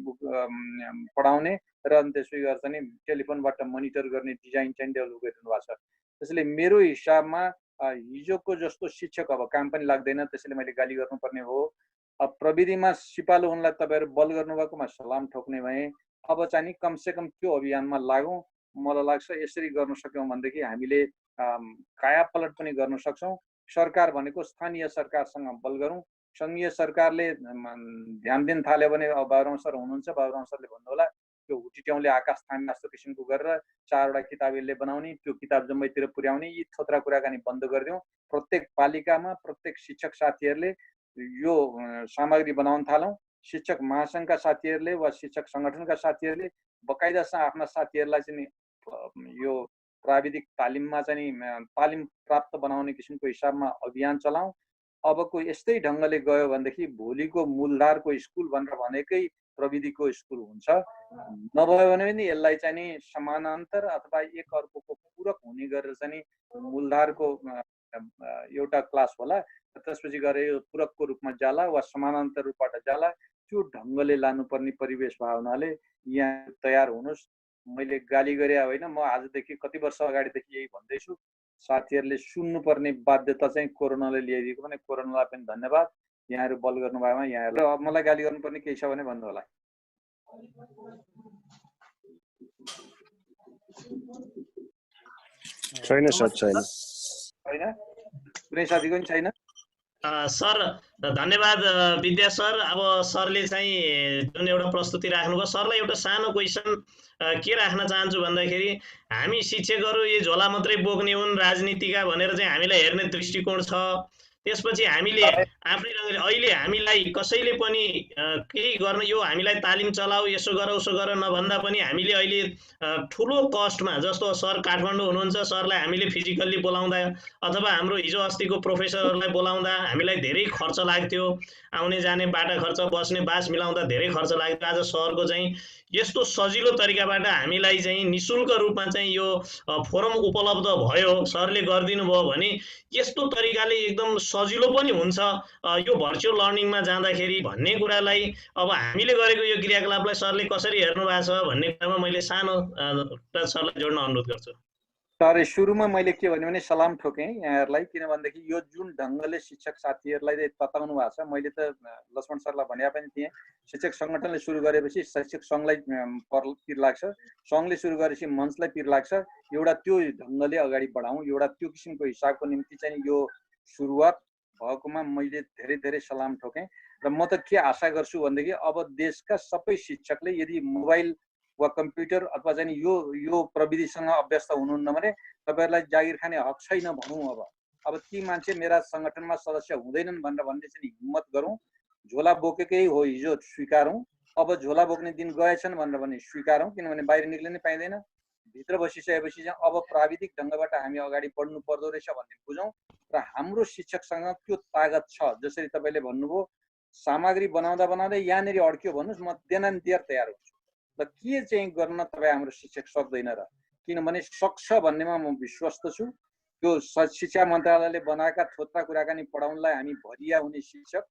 पढाउने र त्यसै गरेर चाहिँ टेलिफोनबाट मोनिटर गर्ने डिजाइन चाहिँ डेभलप गरिरहनु भएको छ। त्यसैले मेरो हिसाबमा हिजोको जस्तो शिक्षक अब काम पनि लाग्दैन, त्यसैले मैले गाली गर्नुपर्ने हो। अब प्रविधिमा सिपालु हुनलाई तपाईँहरू बल गर्नुभएकोमा सलाम ठोक्ने भए। अब चाहिँ नि कमसेकम त्यो अभियानमा लागौँ। मलाई लाग्छ यसरी गर्न सक्यौँ भनेदेखि हामीले कायापलट पनि गर्न सक्छौँ। सरकार भनेको स्थानीय सरकारसँग बल गरौँ। सङ्घीय सरकारले ध्यान दिन थाल्यो भने अब बाबुराम सर हुनुहुन्छ, बाबुराम सरले भन्नुहोला त्यो हुटिट्याउँले आकाश थाम्ने जस्तो किसिमको गरेर 4वटा किताबहरूले बनाउने, त्यो किताब जम्मैतिर पुर्याउने, यी थोत्रा कुराकानी बन्द गरिदिउँ। प्रत्येक पालिकामा प्रत्येक शिक्षक साथीहरूले यो सामग्री बनाउन थालौँ। शिक्षक महासङ्घका साथीहरूले वा शिक्षक सङ्गठनका साथीहरूले बकाइदासँग आफ्ना साथीहरूलाई चाहिँ यो प्राविधिक तालिममा चाहिँ तालिम प्राप्त बनाउने किसिमको हिसाबमा अभियान चलाउँ। अबको यस्तै ढङ्गले गयो भनेदेखि भोलिको मूलधारको स्कुल भनेर भनेकै प्रविधिको स्कुल हुन्छ। नभयो भने पनि यसलाई चाहिँ नि समानान्तर अथवा एक अर्कोको पूरक हुने गरेर चाहिँ मूलधारको एउटा क्लास होला, त्यसपछि गएर यो पूरकको रूपमा जाला वा समानान्तर रूपबाट जाला। त्यो ढङ्गले लानुपर्ने परिवेश भावनाले यहाँ तयार हुनुहोस्। मैले गाली गरे होइन, म आजदेखि कति वर्ष अगाडिदेखि यही भन्दैछु। साथीहरूले सुन्नुपर्ने बाध्यता चाहिँ कोरोनाले ल्याइदिएको भने कोरोनालाई पनि धन्यवाद। यहाँहरू बल गर्नुभएमा यहाँहरू अब मलाई गाली गर्नुपर्ने केही छ भने भन्नु होला। छैन सर, छैन। होइन कुनै साथीको पनि छैन? सर धन्यवाद विद्या सर। अब सरले चाहिँ जुन एउटा प्रस्तुति राख्नुभयो, सरलाई एउटा सानो क्वेसन के राख्न चाहन्छु भन्दाखेरि हामी शिक्षकहरू यो झोला मात्रै बोक्ने हुन् राजनीतिका भनेर चाहिँ हामीलाई हेर्ने दृष्टिकोण छ। त्यसपछि हामीले आफ्नै ढङ्गले अहिले हामीलाई कसैले पनि केही गर्न, यो हामीलाई तालिम चलाऊ यसो गर उसो गर नभन्दा पनि हामीले अहिले ठुलो कस्टमा, जस्तो सर काठमाडौँ हुनुहुन्छ, सरलाई हामीले फिजिकल्ली बोलाउँदा अथवा हाम्रो हिजो अस्तिको प्रोफेसरहरूलाई बोलाउँदा हामीलाई धेरै खर्च लाग्थ्यो, आउने जाने बाटा खर्च, बस्ने बास मिलाउँदा धेरै खर्च लाग्थ्यो। आज सरको चाहिँ यस्तो सजिलो तरिकाबाट हामीलाई चाहिँ निशुल्क रूपमा चाहिँ यो फोरम उपलब्ध भयो, सरले गरिदिनु भयो भने यस्तो तरिकाले एकदम सजिलो पनि हुन्छ यो भर्चुअल लर्निङमा जाँदाखेरि भन्ने कुरालाई अब हामीले गरेको यो क्रियाकलापलाई सरले कसरी हेर्नु भएको छ भन्ने कुरामा मैले सानो सरलाई जोड्न अनुरोध गर्छु। सर सुरुमा मैले के भने सलाम ठोकेँ यहाँहरूलाई, किनभनेदेखि यो जुन ढङ्गले शिक्षक साथीहरूलाई तताउनु भएको छ, मैले त लक्ष्मण सरलाई भने पनि थिएँ, शिक्षक सङ्गठनले सुरु गरेपछि शिक्षक सङ्घलाई पिर लाग्छ, सङ्घले सुरु गरेपछि मञ्चलाई पिर लाग्छ। एउटा त्यो ढङ्गले अगाडि बढाउँ, एउटा त्यो किसिमको हिसाबको निम्ति चाहिँ यो सुरुवात भएकोमा मैले धेरै धेरै सलाम ठोकेँ। र म त के आशा गर्छु भनेदेखि अब देशका सबै शिक्षकले यदि मोबाइल वा कम्प्युटर अथवा चाहिँ यो प्रविधिसँग अभ्यस्त हुनुहुन्न भने तपाईँहरूलाई जागिर खाने हक छैन भनौँ। अब ती मान्छे मेरा सङ्गठनमा सदस्य हुँदैनन् भनेर भन्ने चाहिँ हिम्मत गरौँ। झोला बोकेकै हो हिजो स्वीकारौँ, अब झोला बोक्ने दिन गएछन् भनेर भने स्वीकारौँ, किनभने बाहिर निक्लिनै पाइँदैन। भित्र बसिसकेपछि चाहिँ अब प्राविधिक ढङ्गबाट हामी अगाडि बढ्नु पर्दो रहेछ भन्ने बुझौँ। र हाम्रो शिक्षकसँग त्यो तागत छ, जसरी तपाईँले भन्नुभयो सामग्री बनाउँदा बनाउँदै यहाँनिर अड्क्यो भन्नुहोस्, म देनान्तियर तयार हुन्छु। र के चाहिँ गर्न तपाईँ हाम्रो शिक्षक सक्दैन र, किनभने सक्छ भन्नेमा म विश्वस्त छु। त्यो शिक्षा मन्त्रालयले बनाएका थोत्रा कुराकानी पढाउनलाई हामी भरिया हुने शिक्षक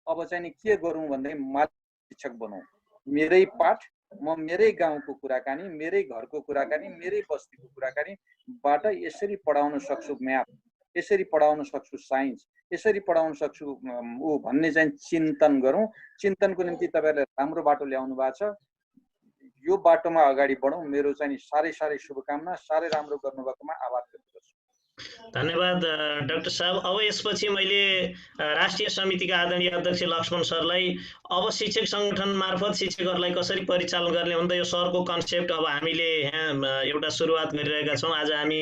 अब चाहिँ के गरौँ भन्दाखेरि मालिक शिक्षक बनाउँ। मेरै पाठ, म मेरै गाउँको कुराकानी, मेरै घरको कुराकानी, मेरै बस्तीको कुराकानीबाट यसरी पढाउन सक्छु म्याथ, यसरी पढाउन सक्छु साइन्स, यसरी पढाउन सक्छु भन्ने चाहिँ चिन्तन गरौँ। चिन्तनको निम्ति तपाईँहरूले राम्रो बाटो ल्याउनु भएको छ, यो बाटोमा अगाडि बढौँ। मेरो चाहिँ साह्रै साह्रै शुभकामना, साह्रै राम्रो गर्नुभएकोमा आभार व्यक्त गर्छु। धन्यवाद डाक्टर साहब। अब यसपछि मैले राष्ट्रिय समितिका आदरणीय अध्यक्ष लक्ष्मण सरलाई अब शिक्षक सङ्गठन मार्फत शिक्षकहरूलाई कसरी परिचालन गर्ने हुँदा यो सरको कन्सेप्ट अब हामीले यहाँ एउटा सुरुवात गरिरहेका छौँ। आज हामी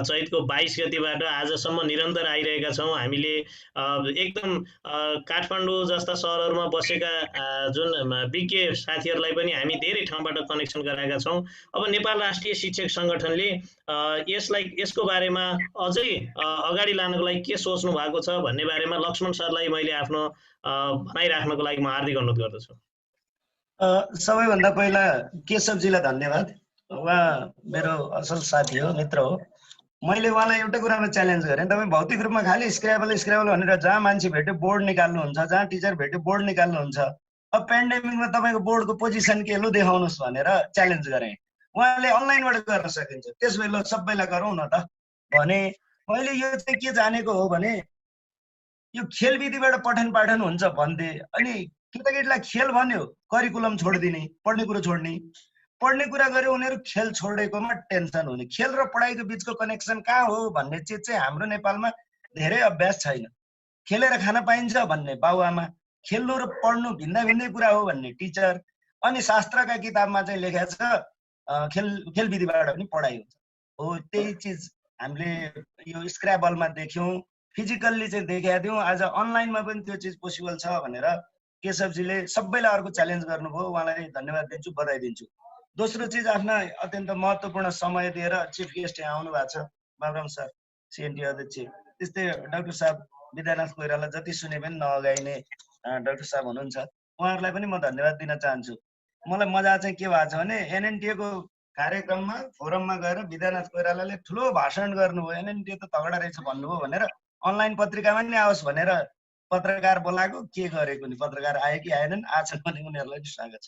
चैतको 22 गतिबाट आजसम्म निरन्तर आइरहेका छौँ। हामीले एकदम काठमाडौँ जस्ता सहरहरूमा बसेका जुन विज्ञ साथीहरूलाई पनि हामी धेरै ठाउँबाट कनेक्सन गराएका छौँ। अब नेपाल राष्ट्रिय शिक्षक सङ्गठनले यसको बारेमा अझै अगाडि लानको लागि के सोच्नु भएको छ भन्ने बारेमा लक्ष्मण सरलाई मैले आफ्नो भनाइ राख्नको लागि म हार्दिक अनुरोध गर्दछु। सबैभन्दा पहिला केशवजीलाई धन्यवाद। उहाँ मेरो असल साथी हो, मित्र हो। मैले उहाँलाई एउटा कुरामा च्यालेन्ज गरेँ, तपाईँ भौतिक रूपमा खालि स्क्र्याबल भनेर जहाँ मान्छे भेट्यो बोर्ड निकाल्नुहुन्छ, जहाँ टिचर भेट्यो बोर्ड निकाल्नुहुन्छ। अब पेन्डेमिकमा तपाईँको बोर्डको पोजिसन के लु देखाउनुहोस् भनेर च्यालेन्ज गरेँ। उहाँले अनलाइनबाट गर्न सकिन्छ, त्यसो भए सबैलाई गरौँ न त भने। मैले यो चाहिँ के जानेको हो भने यो खेलविधिबाट पठन पाठन हुन्छ भन्थे, अनि केटाकेटीलाई खेल भन्यो करिकुलम छोडिदिने, पढ्ने कुरो छोड्ने, पढ्ने कुरा गर्यो उनीहरू खेल छोडेकोमा टेन्सन हुने। खेल र पढाइको बिचको कनेक्सन कहाँ हो भन्ने चिज चाहिँ हाम्रो नेपालमा धेरै अभ्यास छैन। खेलेर खान पाइन्छ भन्ने बाबुआमा, खेल्नु र पढ्नु भिन्दा भिन्दै कुरा हो भन्ने टिचर, अनि शास्त्रका किताबमा चाहिँ लेखेको छ खेलविधिबाट पनि पढाइ हुन्छ। हो त्यही चिज हामीले यो स्क्र्याबलमा देख्यौँ, फिजिकल्ली चाहिँ देखाएको थियौँ। आज अनलाइनमा पनि त्यो चिज पोसिबल छ भनेर केशवजीले सबैलाई अर्को च्यालेन्ज गर्नुभयो, उहाँलाई धन्यवाद दिन्छु, बधाई दिन्छु। दोस्रो चिज आफ्ना अत्यन्त महत्त्वपूर्ण समय दिएर चिफ गेस्ट यहाँ आउनु भएको छ, बाबुराम सर सिएनटी अध्यक्ष, त्यस्तै डाक्टर साहब विद्यानाथ कोइराला, जति सुने पनि नअगाइने डाक्टर साहब हुनुहुन्छ, उहाँहरूलाई पनि म धन्यवाद दिन चाहन्छु। मलाई मजा चाहिँ के भएको छ भने एनएनटिएको कार्यक्रममा फोरममा गएर विद्यानाथ कोइरालाले ठुलो भाषण गर्नुभयो, एनएनटिए त तगडा रहेछ भन्नुभयो भनेर अनलाइन पत्रिकामा नि आओस् भनेर पत्रकार बोलाएको, के गरेको नि पत्रकार आए कि आएनन्, आछन् भने उनीहरूलाई स्वागत छ।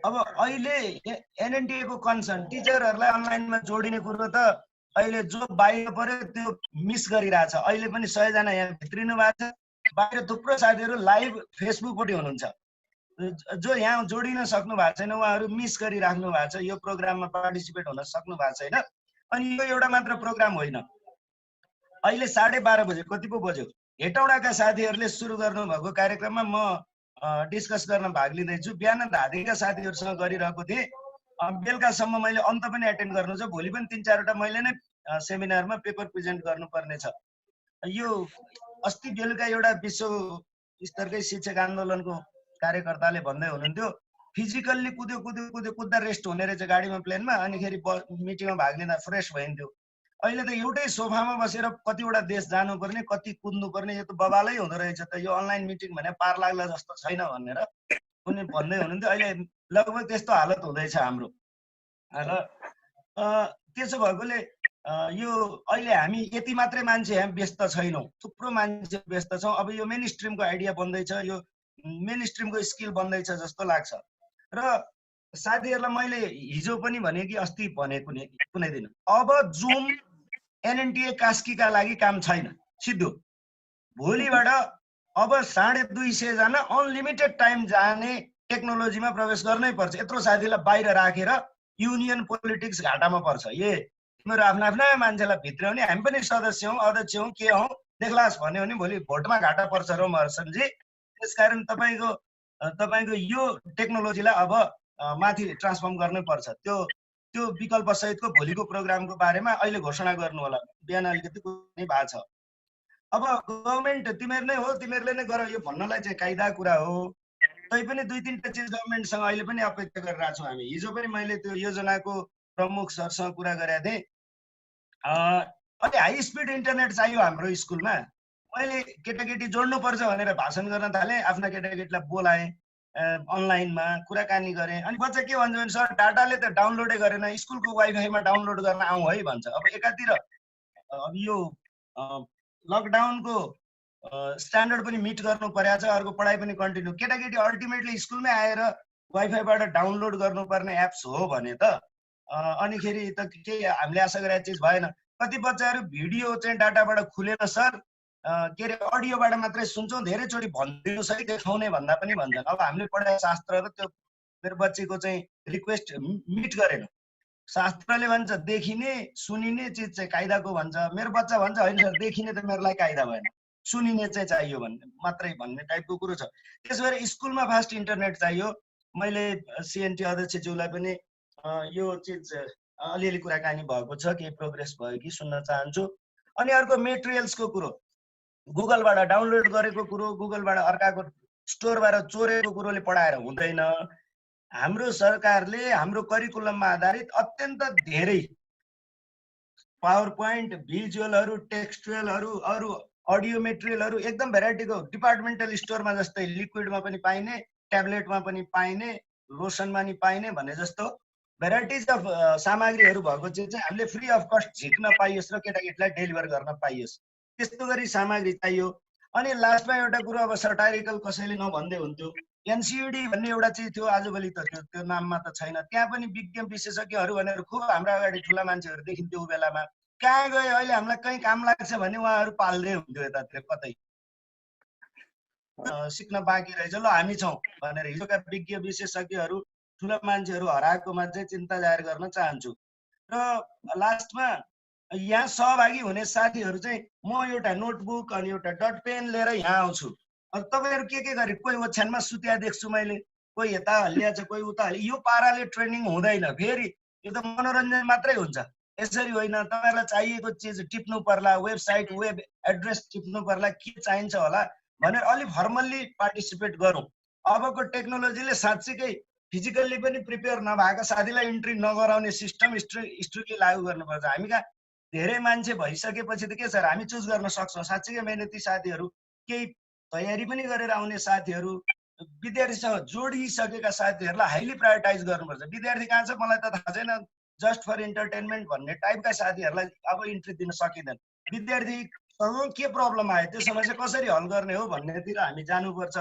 अब अहिले एनएनटिएको कन्सर्न टिचरहरूलाई अनलाइनमा जोडिने कुरो त अहिले जो बाहिर पर्यो त्यो मिस गरिरहेछ। अहिले पनि 100 जना यहाँ भित्रिनु भएको छ, बाहिर थुप्रो साथीहरू लाइभ फेसबुकपट्टि हुनुहुन्छ, जो यहाँ जोडिन सक्नु भएको छैन, उहाँहरू मिस गरिराख्नु भएको छ, यो प्रोग्राममा पार्टिसिपेट हुन सक्नु भएको छैन। अनि यो एउटा मात्र प्रोग्राम होइन, अहिले 12:30 बजे कति पो बज्यो, हेटौडाका साथीहरूले सुरु गर्नुभएको कार्यक्रममा म डिस्कस गर्न भाग लिँदैछु। बिहान धादिका साथीहरूसँग गरिरहेको थिएँ, बेलुकासम्म मैले अन्त पनि एटेन्ड गर्नु छ। भोलि पनि 3-4 वटा मैले नै सेमिनारमा पेपर प्रेजेन्ट गर्नुपर्ने छ। यो अस्ति बेलुका एउटा विश्व स्तरकै शिक्षक आन्दोलनको कार्यकर्ताले भन्दै हुनुहुन्थ्यो, फिजिकल्ली कुद्दा रेस्ट हुने रहेछ गाडीमा, प्लेनमा, अनिखेरि मिटिङमा भाग लिँदा फ्रेस भइन्थ्यो। अहिले त एउटै सोफामा बसेर कतिवटा देश जानुपर्ने, कति कुद्नुपर्ने, यो त बबालै हुँदो रहेछ त। यो अनलाइन मिटिङ भने पार लाग्ला जस्तो छैन भनेर उनी भन्दै हुनुहुन्थ्यो। अहिले लगभग त्यस्तो हालत हुँदैछ हाम्रो। र त्यसो भएकोले यो अहिले हामी यति मात्रै मान्छे हामी व्यस्त छैनौँ, थुप्रो मान्छे व्यस्त छौँ। अब यो मेन स्ट्रिमको आइडिया बन्दैछ, यो मेन स्ट्रिमको स्किल बन्दैछ जस्तो लाग्छ। र साथीहरूलाई मैले हिजो पनि भने कि अस्ति भने कुनै दिन, अब जुम एनएनटिए कास्कीका लागि काम छैन सिद्धो। भोलिबाट अब 250 जना अनलिमिटेड टाइम जाने टेक्नोलोजीमा प्रवेश गर्नै पर्छ। यत्रो साथीलाई बाहिर राखेर युनियन पोलिटिक्स घाटामा पर्छ। तिमीहरू आफ्ना मान्छेलाई भित्राउने, हामी पनि सदस्य हौँ, अध्यक्ष हौँ, के हौँ, देख्लास् भन्यो भने भोलि भोटमा घाटा पर्छ र महर्षणजी। त्यसकारण तपाईँको यो टेक्नोलोजीलाई अब माथि ट्रान्सफर्म गर्नै पर्छ। त्यो विकल्प सहितको भोलिको प्रोग्रामको बारेमा अहिले घोषणा गर्नु होला। बिहान अलिकति कुनै भएको छ। अब गभर्मेन्ट तिमीहरू नै हो, तिमीहरूले नै गर, यो भन्नलाई चाहिँ कायदा कुरा हो। तैपनि 2-3 चिज गभर्मेन्टसँग अहिले पनि अपेक्षा गरिरहेको छौँ हामी। हिजो पनि मैले त्यो योजनाको प्रमुख सरसँग कुरा गरेको थिएँ। अहिले हाई स्पिड इन्टरनेट चाहियो हाम्रो स्कुलमा। मैले केटाकेटी जोड्नुपर्छ भनेर भाषण गर्न थालेँ, आफ्ना केटाकेटीलाई बोलाएँ, अनलाइनमा कुराकानी गरेँ। अनि बच्चा के भन्छ भने सर डाटाले त डाउनलोडै गरेन, स्कुलको वाइफाईमा डाउनलोड गर्न आउँ है भन्छ। अब एकातिर अब यो लकडाउनको स्ट्यान्डर्ड पनि मिट गर्नु परेको छ, अर्को पढाइ पनि कन्टिन्यू। केटाकेटी अल्टिमेटली स्कुलमै आएर वाइफाईबाट डाउनलोड गर्नुपर्ने एप्स हो भने त अनिखेरि त केही हामीले आशा गरेको चिज भएन। कति बच्चाहरू भिडियो चाहिँ डाटाबाट खुलेन सर, के अरे अडियोबाट मात्रै सुन्छौँ, धेरैचोटि भनिदिनुहोस् है देखाउने भन्दा पनि भन्छन्। अब हामीले पढाएको शास्त्र र त्यो मेरो बच्चीको चाहिँ रिक्वेस्ट मिट गरेन। शास्त्रले भन्छ देखिने सुनिने चिज चाहिँ कायदाको भन्छ, मेरो बच्चा भन्छ होइन सर देखिने त मेरो लागि कायदा भएन, सुनिने चाहिँ चाहियो भन्ने टाइपको कुरो छ। त्यसो भएर स्कुलमा फास्ट इन्टरनेट चाहियो। मैले सिएनटी अध्यक्षज्यूलाई पनि यो चिज अलिअलि कुराकानी भएको छ, केही प्रोग्रेस भयो कि सुन्न चाहन्छु। अनि अर्को मेटेरियल्सको कुरो, गुगलबाट डाउनलोड गरेको कुरो, गुगलबाट अर्काको स्टोरबाट चोरेको कुरोले पढाएर हुँदैन। हाम्रो सरकारले हाम्रो करिकुलममा आधारित अत्यन्त धेरै पावर पोइन्ट, भिजुअलहरू, टेक्सचुअलहरू, अरू अडियो मेटेरियलहरू एकदम भेराइटीको डिपार्टमेन्टल स्टोरमा जस्तै लिक्विडमा पनि पाइने, ट्याब्लेटमा पनि पाइने, लोसनमा पनि पाइने भन्ने जस्तो भेराइटिज अफ सामग्रीहरू भएको चिज चाहिँ हामीले फ्री अफ कस्ट झिक्न पाइयोस् र केटाकेटीलाई डेलिभर गर्न पाइयोस्, त्यस्तो गरी सामग्री चाहियो। अनि लास्टमा एउटा कुरो, अब सटारिकल कसैले नभन्दै हुन्थ्यो, एनसियुडी भन्ने एउटा चिज थियो, आजभोलि त त्यो नाममा त छैन। त्यहाँ पनि विज्ञ विशेषज्ञहरू भनेर खुब हाम्रो अगाडि ठुला मान्छेहरू देखिन्थ्यो। ऊ बेलामा कहाँ गयो, अहिले हामीलाई कहीँ काम लाग्छ भने उहाँहरू पाल्दै हुन्थ्यो यतातिर कतै, सिक्न बाँकी रहेछ ल हामी छौँ भनेर। हिजोका विज्ञ विशेषज्ञहरू ठुला मान्छेहरू हराएकोमा चाहिँ चिन्ता जाहेर गर्न चाहन्छु। र लास्टमा यहाँ सहभागी हुने साथीहरू चाहिँ म एउटा नोटबुक अनि एउटा डट पेन लिएर यहाँ आउँछु। अब तपाईँहरू के गरे, कोही ओछ्यानमा सुत्या देख्छु मैले, कोही यता हल्लिया छ, कोही उता हल्लिया। यो पाराले ट्रेनिङ हुँदैन, फेरि यो त मनोरञ्जन मात्रै हुन्छ। यसरी होइन, तपाईँहरूलाई चाहिएको चिज टिप्नु पर्ला, वेबसाइट वेब एड्रेस टिप्नु पर्ला, के चाहिन्छ होला भनेर अलिक फर्मल्ली पार्टिसिपेट गरौँ। अबको टेक्नोलोजीले साँच्चीकै फिजिकल्ली पनि प्रिपेयर नभएको साथीलाई इन्ट्री नगराउने सिस्टम स्ट्रिक्टली लागू गर्नुपर्छ। हामी कहाँ धेरै मान्छे भइसकेपछि त के छ, हामी चुज गर्न सक्छौँ। साँच्चीकै मेहनती साथीहरू, केही तयारी पनि गरेर आउने साथीहरू, विद्यार्थीसँग जोडिसकेका साथीहरूलाई हाइली प्रायोरिटाइज गर्नुपर्छ। विद्यार्थी कहाँ छ मलाई त थाहा छैन, जस्ट फर इन्टरटेनमेन्ट भन्ने टाइपका साथीहरूलाई अब इन्ट्री दिन सकिँदैन। विद्यार्थीसँग के प्रब्लम आयो, त्यो समस्या कसरी हल गर्ने हो भन्नेतिर हामी जानुपर्छ।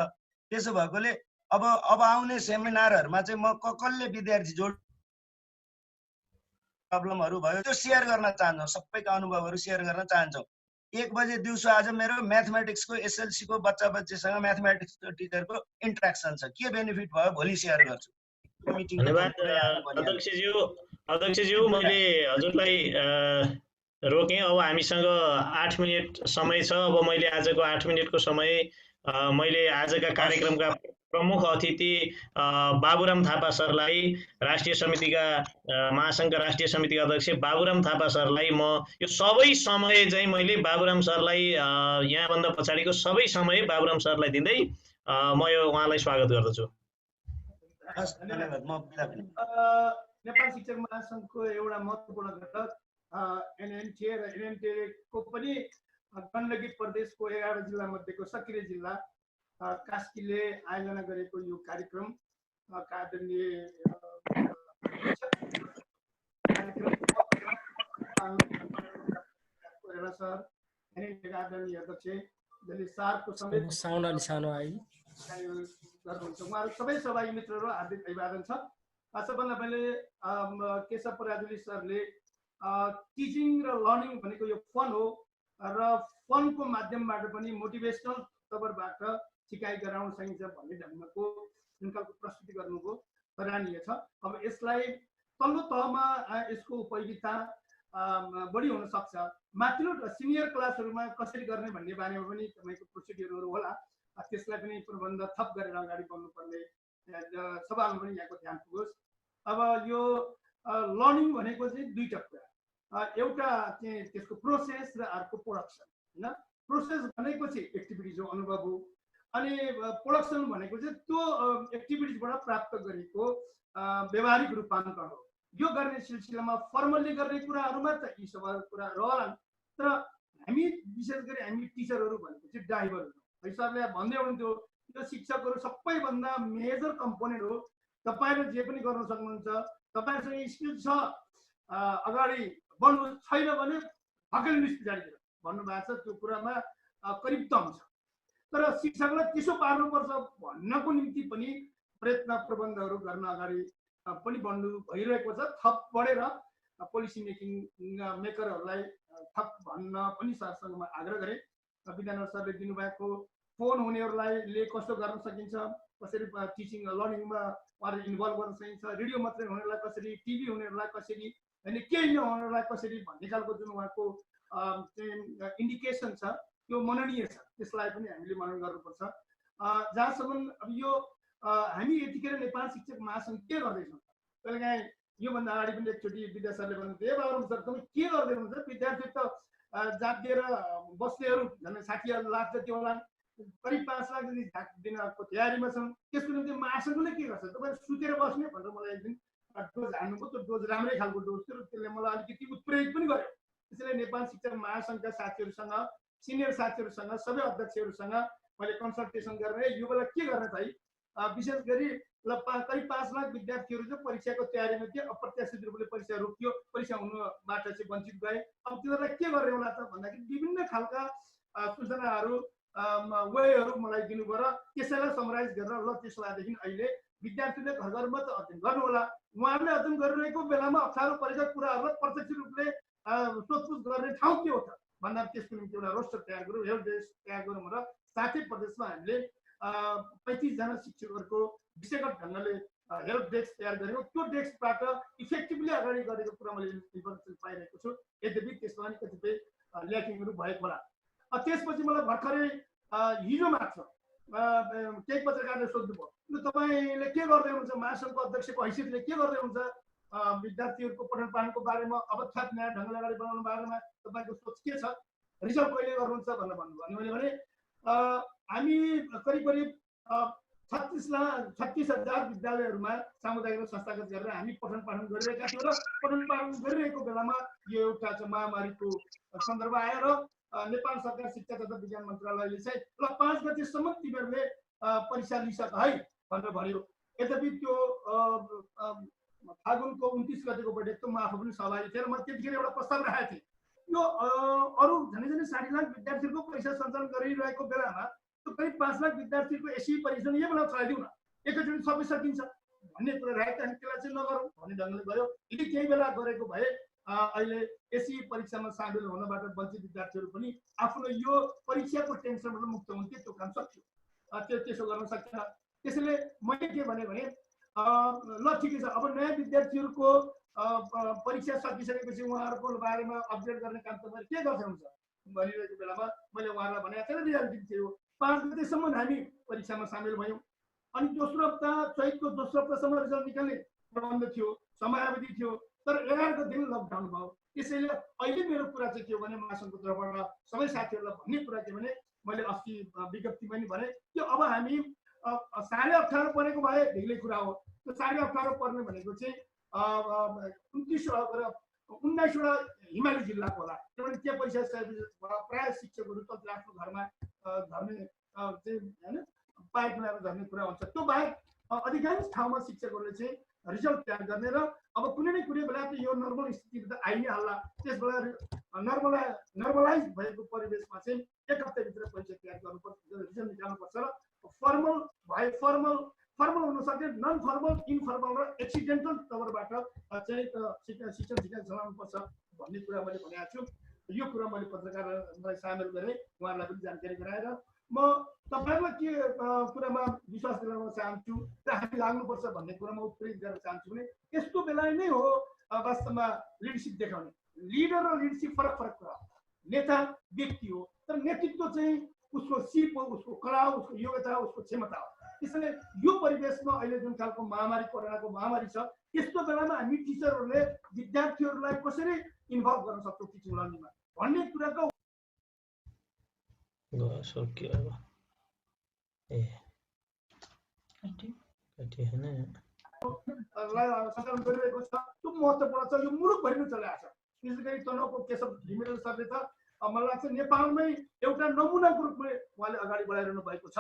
त्यसो भएकोले अब आउने सेमिनारहरूमा चाहिँ म कसले विद्यार्थी जोड प्रब्लमहरू भयो त्यो सेयर गर्न चाहन्छौँ, सबैका अनुभवहरू सेयर गर्न चाहन्छौँ। 1 बजे दिउँसो आज मेरो म्याथमेटिक्सको एसएलसीको बच्चा बच्चीसँग म्याथमेटिक्सको टिचरको इन्ट्रेक्सन छ, के बेनिफिट भयो भोलि सेयर गर्छु। धन्यवाद अध्यक्षज्यू। मैले हजुरलाई रोकेँ। अब हामीसँग 8 मिनट समय छ। अब मैले आजको 8 मिनटको समय मैले आजका कार्यक्रमका प्रमुख अतिथि बाबुराम थापा सरलाई, राष्ट्रिय समितिका महासङ्घका राष्ट्रिय समितिका अध्यक्ष बाबुराम थापा सरलाई म यो सबै समय चाहिँ मैले बाबुराम सरलाई यहाँभन्दा पछाडिको सबै समय बाबुराम सरलाई दिँदै म यो उहाँलाई स्वागत गर्दछु। धन्यवाद। म बिदा पनि नेपाल शिक्षक महासङ्घको एउटा महत्त्वपूर्ण घटक एनएनटिए र एनएनटिएको पनि गण्डकी प्रदेशको 11 जिल्ला मध्येको सक्रिय जिल्ला कास्कीले आयोजना गरेको यो कार्यक्रम आदरणीय सर एनएनटिएका आदरणीय अध्यक्ष दलित सारको समेत साउन्ड अलि सानो आयो गर्नुहुन्छ। उहाँहरू सबै सहभागी मित्रहरू हार्दिक अभिवादन छ। सबभन्दा पहिले केशव पराजुली सरले टिचिङ र लर्निङ भनेको यो फन हो र फनको माध्यमबाट पनि मोटिभेसनल तवरबाट सिकाइ गराउन सकिन्छ भन्ने ढङ्गको जुन खालको प्रस्तुति गर्नुभयो सराहनीय छ। अब यसलाई तल्लो तहमा यसको उपयोगिता बढी हुन सक्छ। माथिल्लो सिनियर क्लासहरूमा कसरी गर्ने भन्ने बारेमा पनि तपाईँको प्रोसिडियरहरू होला, त्यसलाई पनि प्रबन्ध थप गरेर अगाडि बढ्नुपर्ने सवालमा पनि यहाँको ध्यान पुगोस्। अब यो लर्निङ भनेको चाहिँ दुईटा कुरा, एउटा चाहिँ त्यसको प्रोसेस र अर्को प्रोडक्सन होइन। प्रोसेस भनेको चाहिँ एक्टिभिटिज हो, अनुभव हो, अनि प्रोडक्सन भनेको चाहिँ त्यो एक्टिभिटिजबाट प्राप्त गरेको व्यवहारिक रूपान्तरण हो। यो गर्ने सिलसिलामा फर्मल्ली गर्ने कुराहरूमा त यी सबै कुरा रहलान्, तर हामी विशेष गरी हामी टिचरहरू भनेको चाहिँ ड्राइभर हो। सरले भन्दै हुनुहुन्थ्यो यो शिक्षकहरू सबैभन्दा मेजर कम्पोनेन्ट हो। तपाईँले जे पनि गर्न सक्नुहुन्छ, तपाईँसँग स्किल छ अगाडि बढ्नु, छैन भने हकेल्नुहोस् पछाडितिर भन्नुभएको छ। त्यो कुरामा करिब दम छ, तर शिक्षकलाई त्यसो पार्नुपर्छ भन्नको निम्ति पनि प्रयत्न प्रबन्धहरू गर्न अगाडि पनि बढ्नु भइरहेको छ। थप बढेर पोलिसी मेकरहरूलाई थप भन्न पनि सरसँग म आग्रह गरेँ। विद्यानन्द सरले दिनुभएको फोन हुनेहरूलाई कस्तो गर्न सकिन्छ, कसरी टिचिङ लर्निङमा उहाँहरू इन्भल्भ गर्न सकिन्छ, रेडियो मात्रै हुनेलाई कसरी, टिभी हुनेहरूलाई कसरी, अनि केही नहुनेलाई कसरी भन्ने खालको जुन उहाँको इन्डिकेसन छ त्यो मननीय छ। त्यसलाई पनि हामीले मनन गर्नुपर्छ। जहाँसम्म अब यो हामी यतिखेर नेपाल शिक्षक महासङ्घ के गर्दैछौँ, कहिलेकाहीँ योभन्दा अगाडि पनि एकचोटि विद्या सरले भन्नुहुन्थ्यो, ए बाबुराम सर तपाईँ के गर्दै हुनुहुन्छ, विद्यार्थी त जातिएर बस्नेहरू झन् 60 लाख जति होला, करिब 5 लाख जति दिनको तयारीमा छन्, त्यसको निम्ति महासङ्घले के गर्छ, तपाईँ सुतेर बस्ने भनेर मलाई एक दिन डोज हान्नुभयो। त्यो डोज राम्रै खालको डोज थियो, त्यसले मलाई अलिकति उत्प्रेरित पनि गर्यो। त्यसैले नेपाल शिक्षक महासङ्घका साथीहरूसँग, सिनियर साथीहरूसँग, सबै अध्यक्षहरूसँग मैले कन्सल्टेसन गरेर यो बेला के गर्ने त है, विशेष गरी करिब 5 लाख विद्यार्थीहरू चाहिँ परीक्षाको तयारीमा थिए, अप्रत्याशित रूपले परीक्षा रोकियो, परीक्षा हुनुबाट चाहिँ वञ्चित गए। अब तिनीहरूलाई के गर्ने होला त भन्दाखेरि विभिन्न खालका सूचनाहरू वेहरू मलाई दिनुभयो र त्यसैलाई समराइज गरेर ल त्यसो भएदेखि अहिले विद्यार्थीले घर घरमा त अध्ययन गर्नु होला। उहाँहरूले अध्ययन गरिरहेको बेलामा अप्ठ्यारो परेका कुराहरूलाई प्रत्यक्ष रूपले सोधपुछ गर्ने ठाउँ के हो त भन्दा त्यसको निम्ति एउटा रोस्टर तयार गरौँ, हेल्प डेस्क तयार गरौँ र साथै प्रदेशमा हामीले 35 जना शिक्षकहरूको विषयगत ढङ्गले हेल्प डेस्क तयार गरेको। त्यो डेस्कबाट इफेक्टिभली अगाडि गरेको कुरा मैले इन्फर्मेसन पाइरहेको छु। यद्यपि त्यसमा पनि कतिपय ल्याकिङहरू भएको होला। त्यसपछि मलाई भर्खरै हिजो मात्र केही पत्रकारले सोध्नुभयो, तपाईँले के गर्दै हुनुहुन्छ, महासङ्घको अध्यक्षको हैसियतले के गर्दै हुनुहुन्छ, विद्यार्थीहरूको पठन पाठनको बारेमा अवख्यात नयाँ ढङ्गले अगाडि बढाउनु बारेमा तपाईँको सोच के छ, रिजल्ट कहिले गर्नुहुन्छ भनेर भन्नुभयो। अनि मैले भने हामी करिब करिब 36,000 विद्यालयहरूमा सामुदायिक र संस्थागत गरेर हामी पठन पाठन गरिरहेका थियौँ र पठन पाठन गरिरहेको बेलामा यो एउटा चाहिँ महामारीको सन्दर्भ आयो र नेपाल सरकार शिक्षा तथा विज्ञान मन्त्रालयले चाहिँ ल 5 गतेसम्म तिमीहरूले परीक्षा लिइसक है भनेर भन्यो। यद्यपि त्यो फागुनको 29 गतेको बैठकमा म आफू पनि सहभागी थिएँ र म त्यतिखेर एउटा प्रस्ताव राखेको थिएँ। यो अरू झन्डै 60 लाख विद्यार्थीहरूको परीक्षा सञ्चालन गरिरहेको बेलामा त्यो करिब 5 लाख विद्यार्थीहरूको एसी परीक्षा यही बेला चलाइदिउँ न, एकैचोटि सबै सकिन्छ भन्ने कुरा राखेको अनि त्यसलाई चाहिँ नगरौँ भन्ने ढङ्गले गयो। यदि केही बेला गरेको भए अहिले एसी परीक्षामा सामेल हुनबाट वञ्चित विद्यार्थीहरू पनि आफ्नो यो परीक्षाको टेन्सनबाट मुक्त हुन्थे, त्यो काम सक्थ्यो। त्यसो गर्न सक्दैन। त्यसैले मैले के भने ल ठिकै छ। अब नयाँ विद्यार्थीहरूको परीक्षा सकिसकेपछि उहाँहरूको बारेमा अपडेट गर्ने काम त मैले के गर्छ हुन्छ भनिरहेको बेलामा मैले उहाँहरूलाई भनेको थिएँ रियालिटी थियो। 5 गतेसम्म हामी परीक्षामा सामेल भयौँ। अनि दोस्रो हप्ता चैतको दोस्रो हप्तासम्म रिजल्ट निकाल्ने प्रबन्ध थियो, समयावधि थियो। तर 11 गते लकडाउन भयो। त्यसैले अहिले मेरो कुरा चाहिँ के हो भने महासङ्घको तर्फबाट सबै साथीहरूलाई भन्ने कुरा के भने मैले अस्ति विज्ञप्ति पनि भने कि अब हामी 18.5 परेको भए ढिलै कुरा हो। त्यो 18.5 पर्ने भनेको चाहिँ 19वटा हिमाली जिल्लाको होला। किनभने त्यहाँ पैसा प्रायः शिक्षकहरू त आफ्नो घरमा धर्ने चाहिँ होइन पाइप बनाएर धर्ने कुरा हुन्छ। त्यो बाहेक अधिकांश ठाउँमा शिक्षकहरूले चाहिँ रिजल्ट तयार गर्ने र अब कुनै न कुनै बेला त यो नर्मल स्थिति त आइ नै हाल्ला। त्यस बेला नर्मलाइज भएको परिवेशमा चाहिँ एक हप्ताभित्र परीक्षा तयार गर्नुपर्छ, रिजल्ट निकाल्नुपर्छ र फर्मल भए फर्मल हुन सक्ने, नन फर्मल, इनफर्मल र एक्सिडेन्टल तवरबाट चाहिँ शिक्षण चलाउनुपर्छ भन्ने कुरा मैले भनेको छु। यो कुरा मैले पत्रकारहरूलाई सामेल गरेँ, उहाँहरूलाई पनि जानकारी गराएर म तपाईँहरूलाई के कुरामा विश्वास दिलाउन चाहन्छु र हामी लाग्नुपर्छ भन्ने कुरामा उत्प्रेरित गर्न चाहन्छु भने यस्तो बेला नै हो वास्तवमा लिडरसिप देखाउने। लिडर र लिडरसिप फरक कुरा हो। नेता व्यक्ति हो, तर नेतृत्व चाहिँ उसको सिप हो, उसको कला हो, उसको योग्यता हो, उसको क्षमता हो। त्यसैले यो परिवेशमा अहिले जुन खालको महामारी, कोरोनाको महामारी छ, यस्तो बेलामा हामी टिचरहरूले विद्यार्थीहरूलाई कसरी इन्भल्भ गर्न सक्छौँ टिचिङ लर्निङमा भन्ने कुराको सञ्चालन गरिरहेको छ। त्यो महत्त्वपूर्ण छ। यो मुलुकभरि चलाएको छ। विशेष गरी तनहुँको केशव घिमिरे सरले त मलाई लाग्छ नेपालमै एउटा नमुनाको रूपमा उहाँले अगाडि बढाइरहनु भएको छ।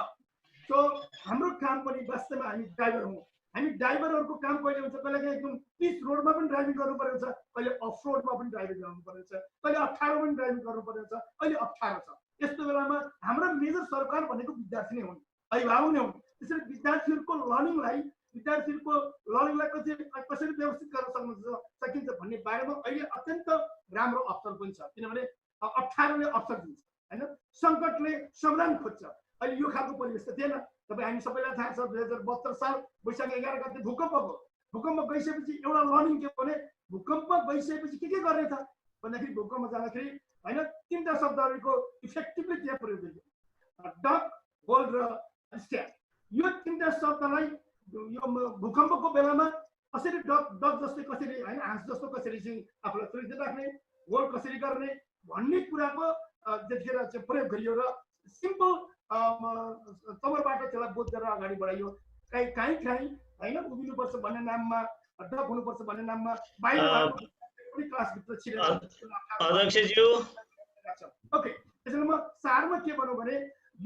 सो हाम्रो काम पनि वास्तवमा हामी ड्राइभर हौँ। हामी ड्राइभरहरूको काम कहिले हुन्छ, कहिलेकाहीँ एकदम पिच रोडमा पनि ड्राइभिङ गर्नुपर्ने हुन्छ, कहिले अफ रोडमा पनि ड्राइभिङ गर्नुपर्ने हुन्छ, कहिले 18 पनि ड्राइभिङ गर्नुपर्ने हुन्छ, अहिले 18 छ। यस्तो बेलामा हाम्रो मेजर सरकार भनेको विद्यार्थी नै हुन्, अभिभावक नै हुन्। त्यसैले विद्यार्थीहरूको लर्निङलाई कसरी व्यवस्थित गर्न सकिन्छ भन्ने बारेमा अहिले अत्यन्त राम्रो अवसर पनि छ। किनभने 18ले अवसर दिन्छ होइन, सङ्कटले समाधान खोज्छ। अहिले यो खालको परिवेश त थिएन। तपाईँ हामी सबैलाई थाहा छ 2072 साल वैशाख 11 गते भूकम्प भयो। भूकम्प गइसकेपछि एउटा लर्निङ के भने भूकम्प गइसकेपछि के गर्ने त भन्दाखेरि भूकम्प जाँदाखेरि होइन 3टा शब्दहरूको इफेक्टिभली त्यहाँ प्रयोग गरियो, डक, होल्ड र स्ट्यान्ड। यो 3टा शब्दलाई यो भूकम्पको बेलामा कसरी डक जस्तै कसरी होइन हाँस जस्तो कसरी चाहिँ आफूलाई सुरक्षित राख्ने, होल्ड कसरी गर्ने भन्ने कुराको त्यतिखेर चाहिँ प्रयोग गरियो र सिम्पल तवरबाट त्यसलाई बोध गरेर अगाडि बढाइयो। काहीँ होइन उभिनुपर्छ भन्ने नाममा, डक हुनुपर्छ भन्ने नाममा बाहिर क्लासभित्र छिरेर ओके। त्यसैले म सारमा के भनौँ भने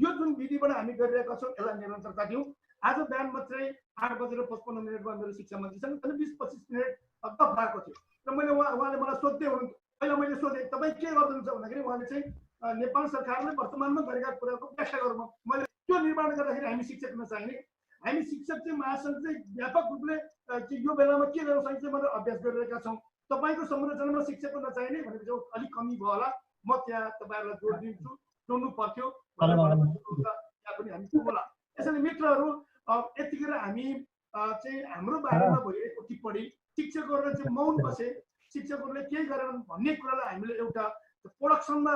यो जुन विधिबाट हामी गरिरहेका छौँ यसलाई निरन्तरता दिउँ। आज बिहान मात्रै 8:55 मेरो शिक्षा मन्त्रीसँग 20-25 मिनट गफ भएको थियो र मैले उहाँले मलाई सोध्दै हुनुहुन्थ्यो। पहिला मैले सोधेँ तपाईँ के गर्नुहुन्छ भन्दाखेरि उहाँले चाहिँ नेपाल सरकारले वर्तमानमा गरेका कुराको व्याख्या गरौँ। मैले त्यो निर्माण गर्दाखेरि हामी शिक्षक नचाहिने, हामी शिक्षक चाहिँ महासङ्घ चाहिँ व्यापक रूपले यो बेलामा के गर्न सकिन्छ भनेर अभ्यास गरिरहेका छौँ। तपाईँको संरचनामा शिक्षकको नचाहिने भनेको चाहिँ अलिक कमी भयो होला। म त्यहाँ तपाईँहरूलाई जोड दिन्छु, जोड्नु पर्थ्यो त्यहाँ पनि हामी पुगौँला। यसैले मित्रहरू यतिखेर हामी चाहिँ हाम्रो बारेमा भइरहेको टिप्पणी शिक्षकहरूले चाहिँ मौन बसे, शिक्षकहरूले केही गरेनन् भन्ने कुरालाई हामीले एउटा प्रोडक्सनमा